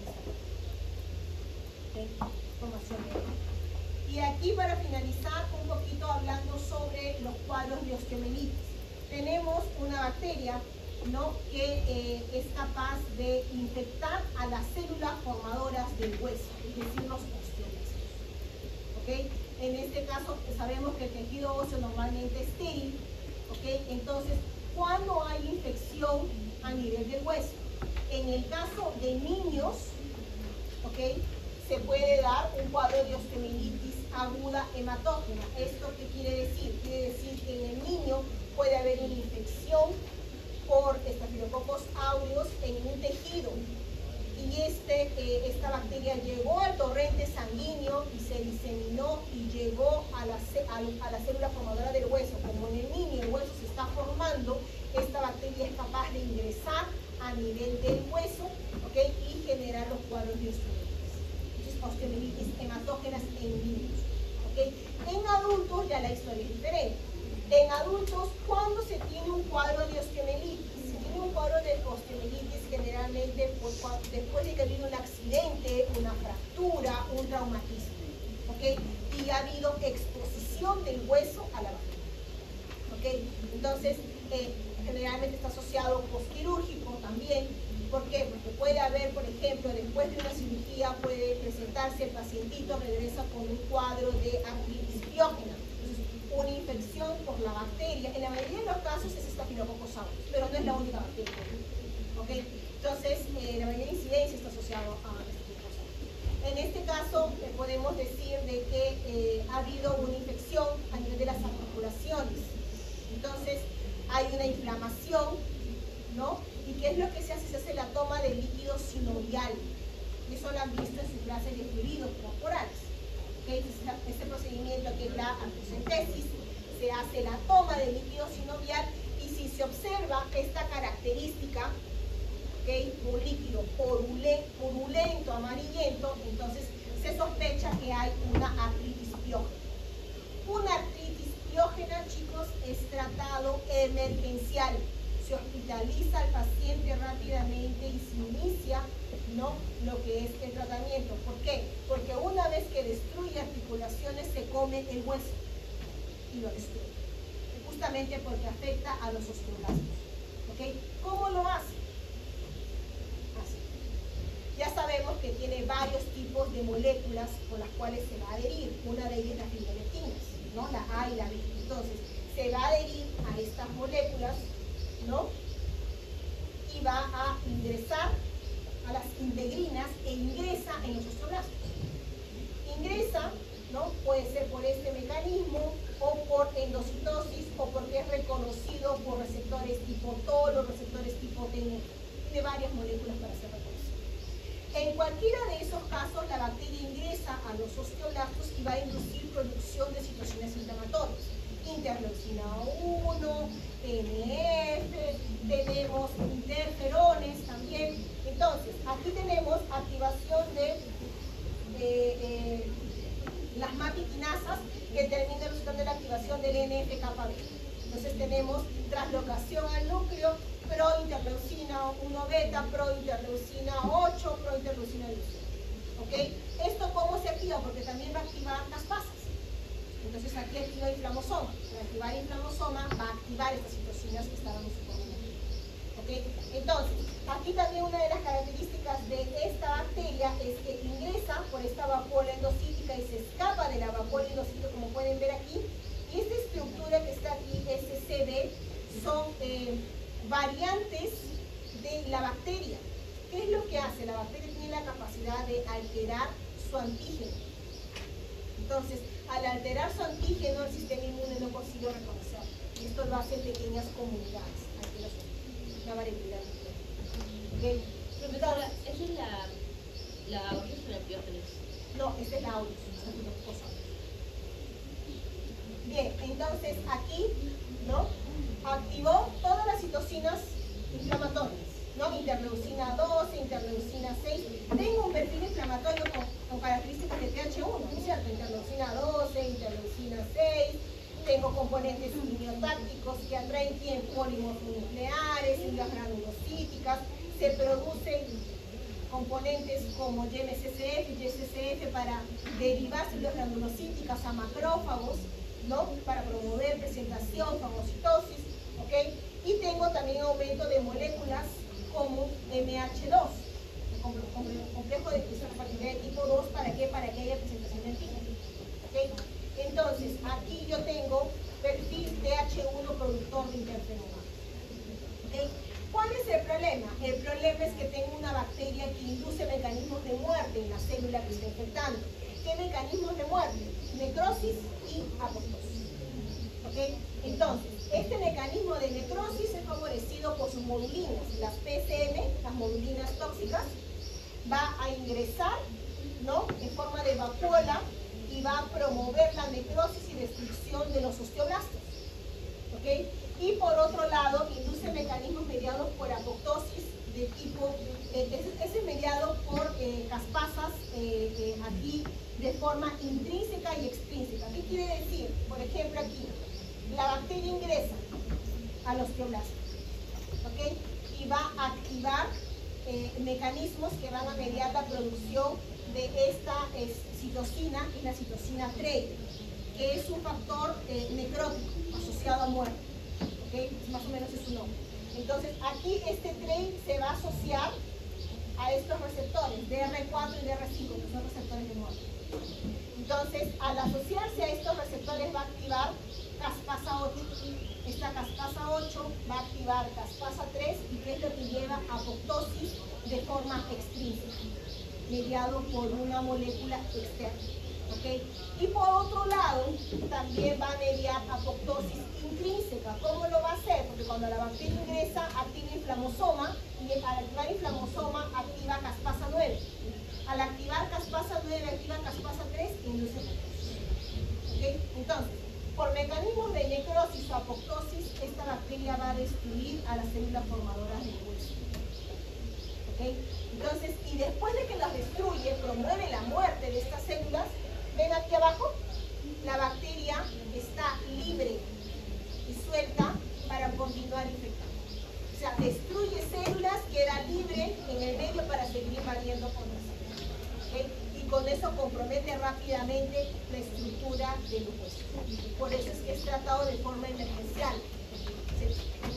de esta formación de. Y aquí, para finalizar, un poquito hablando sobre los cuadros de osteomielitis. Tenemos una bacteria, ¿no? Que es capaz de infectar a las células formadoras del hueso, es decir, los osteoblastos. ¿Okay? En este caso sabemos que el tejido óseo normalmente es estéril. ¿Okay? Entonces, ¿cuándo hay infección a nivel del hueso? En el caso de niños, ¿okay? Se puede dar un cuadro de osteomielitis aguda hematógena. ¿Esto qué quiere decir? Quiere decir que en el niño puede haber una infección por Staphylococcus aureus en un tejido. Y esta bacteria llegó al torrente sanguíneo y se diseminó y llegó a la célula formadora del hueso. Como en el niño el hueso se está formando, esta bacteria es capaz de ingresar a nivel del hueso, ¿okay? Y generar los cuadros de osteomielitis. Entonces, osteomielitis hematógenas en niños. ¿Okay? En adultos ya la historia es diferente. En adultos, ¿cuándo se tiene un cuadro de osteomielitis? Se tiene un cuadro de osteomielitis generalmente después de que ha habido un accidente, una fractura, un traumatismo. ¿Okay? Y ha habido exposición del hueso a la bacteria. ¿Okay? Entonces, generalmente está asociado postquirúrgico también. ¿Por qué? Porque puede haber, por ejemplo, después de una cirugía puede presentarse el pacientito, regresa con un cuadro de artritis piógena. Una infección por la bacteria. En la mayoría de los casos es Staphylococcus aureus, pero no es la única bacteria. ¿Okay? Entonces, la mayoría de incidencia está asociado a Staphylococcus aureus. En este caso, podemos decir de que ha habido una infección a nivel de las articulaciones. Entonces, hay una inflamación, ¿no? ¿Y qué es lo que se hace? Se hace la toma de líquido sinovial. Y eso lo han visto en su clase de fluidos corporales. ¿Okay? Este procedimiento que es la artrocentesis, se hace la toma de líquido sinovial y si se observa esta característica, ¿okay? Un líquido purulento, amarillento, entonces se sospecha que hay una artritis piógena. Una artritis piógena, chicos, es tratado emergencial. Se hospitaliza al paciente rápidamente y se inicia, ¿no? Lo que es el tratamiento. ¿Por qué? Porque una vez que destruye articulaciones se come el hueso y lo destruye. Justamente porque afecta a los osteoblastos. ¿Ok? ¿Cómo lo hace? Así. Ya sabemos que tiene varios tipos de moléculas con las cuales se va a adherir. Una de ellas es las fibronectinas, ¿no? La A y la B. Entonces, se va a adherir a estas moléculas, ¿no? Y va a ingresar a las integrinas e ingresa en los osteoblastos. Ingresa, ¿no? Puede ser por este mecanismo o por endocitosis o porque es reconocido por receptores tipo TOL o receptores tipo TNF. Tiene varias moléculas para ser reconocido. En cualquiera de esos casos, la bacteria ingresa a los osteoblastos y va a inducir producción de citocinas inflamatorias. Interleucina 1, TNF, tenemos interferones también. Entonces, aquí tenemos activación de las mapiquinasas que terminan resultando en la activación del NF-κB. Entonces tenemos translocación al núcleo, prointerleucina 1 beta, prointerleucina 8, prointerleucina 10. ¿Ok? ¿Esto cómo se activa? Porque también va a activar caspasas. Entonces aquí activa inflamosoma. Para activar inflamosoma va a activar estas citocinas que estábamos suponiendo. ¿Ok? Entonces, aquí también una de las características de esta bacteria es que ingresa por esta vacuola endocítica y se escapa de la vacuola endocítica, como pueden ver aquí. Y esta estructura que está aquí, SCB, son variantes de la bacteria. ¿Qué es lo que hace? La bacteria tiene la capacidad de alterar su antígeno. Entonces, al alterar su antígeno, el sistema inmune no consigue reconocerlo. Y esto lo hace en pequeñas comunidades. Aquí lo son. Una variabilidad. ¿Okay? Profesora, ¿esa es la aureus o la piógenes? No, esta es la aureus. Bien, entonces aquí, ¿no? Activó todas las citocinas inflamatorias, ¿no? Interleucina 12, interleucina 6. Tengo un perfil inflamatorio con características de TH1, ¿no es cierto? Interleucina 12, interleucina 6. Tengo componentes quimiotácticos que atraen polimorfonucleares, células granulocíticas. Se producen componentes como YMCCF y YCCF para derivar células granulocíticas a macrófagos, ¿no? Para promover presentación, fagocitosis, ¿ok? Y tengo también aumento de moléculas como MH2, complejo de expresión particular de tipo 2, ¿para qué? Para que haya presentación de antígenos, ¿ok? Entonces, aquí yo tengo perfil TH1 productor de interferona, ¿ok? ¿Cuál es el problema? El problema es que tengo una bacteria que induce mecanismos de muerte en la célula que está infectando. ¿Qué mecanismos de muerte? Necrosis y apoptosis. ¿Ok? Entonces, este mecanismo de necrosis es favorecido por sus modulinas. Las PSM, las modulinas tóxicas, va a ingresar, ¿no? En forma de vacuola y va a promover la necrosis y destrucción de los osteoblastos. ¿Ok? Y por otro lado, induce mecanismos mediados por apoptosis de tipo, es mediado por caspasas aquí de forma intrínseca y extrínseca. ¿Qué quiere decir? Por ejemplo aquí, la bacteria ingresa al osteoblasto, ¿ok? Y va a activar mecanismos que van a mediar la producción de esta citocina, que es la citocina 3, que es un factor necrótico asociado a muerte. ¿Okay? Más o menos es su nombre. Entonces, aquí este tren se va a asociar a estos receptores, DR4 y DR5, que son receptores de muerte. Entonces, al asociarse a estos receptores va a activar caspasa 8. Esta caspasa 8 va a activar caspasa 3 y que es lo que lleva a apoptosis de forma extrínseca, mediado por una molécula externa. ¿Okay? Y por otro lado, también va a mediar apoptosis intrínseca. ¿Cómo lo va a hacer? Porque cuando la bacteria ingresa, activa inflamosoma y al activar inflamosoma, activa caspasa 9. Al activar caspasa 9, activa caspasa 3 y induce necrosis. ¿Okay? Entonces, por mecanismos de necrosis o apoptosis, esta bacteria va a destruir a las células formadoras del hueso. ¿Okay? Entonces, y después de que las destruye, promueve la muerte de estas células. Ven aquí abajo, la bacteria está libre y suelta para continuar infectando. O sea, destruye células, queda libre en el medio para seguir invadiendo con las células. ¿Okay? Y con eso compromete rápidamente la estructura del hueso. Por eso es que es tratado de forma emergencial.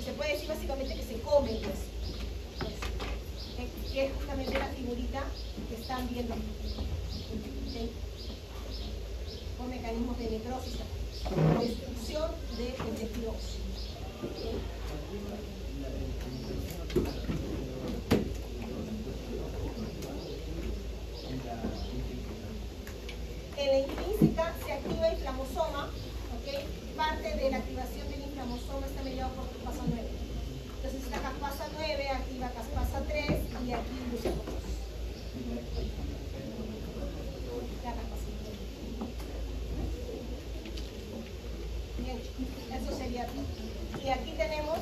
Se puede decir básicamente que se come el hueso. Que es justamente la figurita que están viendo. ¿Sí? Por mecanismos de necrosis, destrucción del tejido óseo. En la intrínseca se activa el inflamosoma, ¿okay? Parte de la activación del inflamosoma está mediado por caspasa 9. Entonces la caspasa 9 activa caspasa 3 y aquí leucocitosis. La caspasa 9. Bien, eso sería todo. Y aquí tenemos,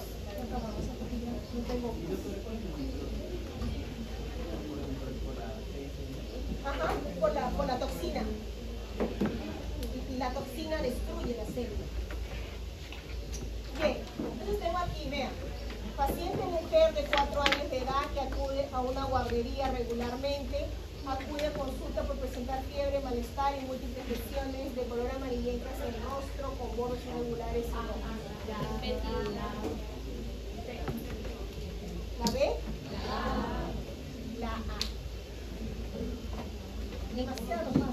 no tengo. Ajá, por la toxina. La toxina destruye la célula. Bien, entonces tengo aquí, vean, paciente mujer de 4 años de edad que acude a una guardería regularmente, acude a consulta por presentar fiebre, malestar y múltiples lesiones de color amarillentas en el rostro con bordes irregulares y rojos. ¿La B? La A. Demasiado fácil.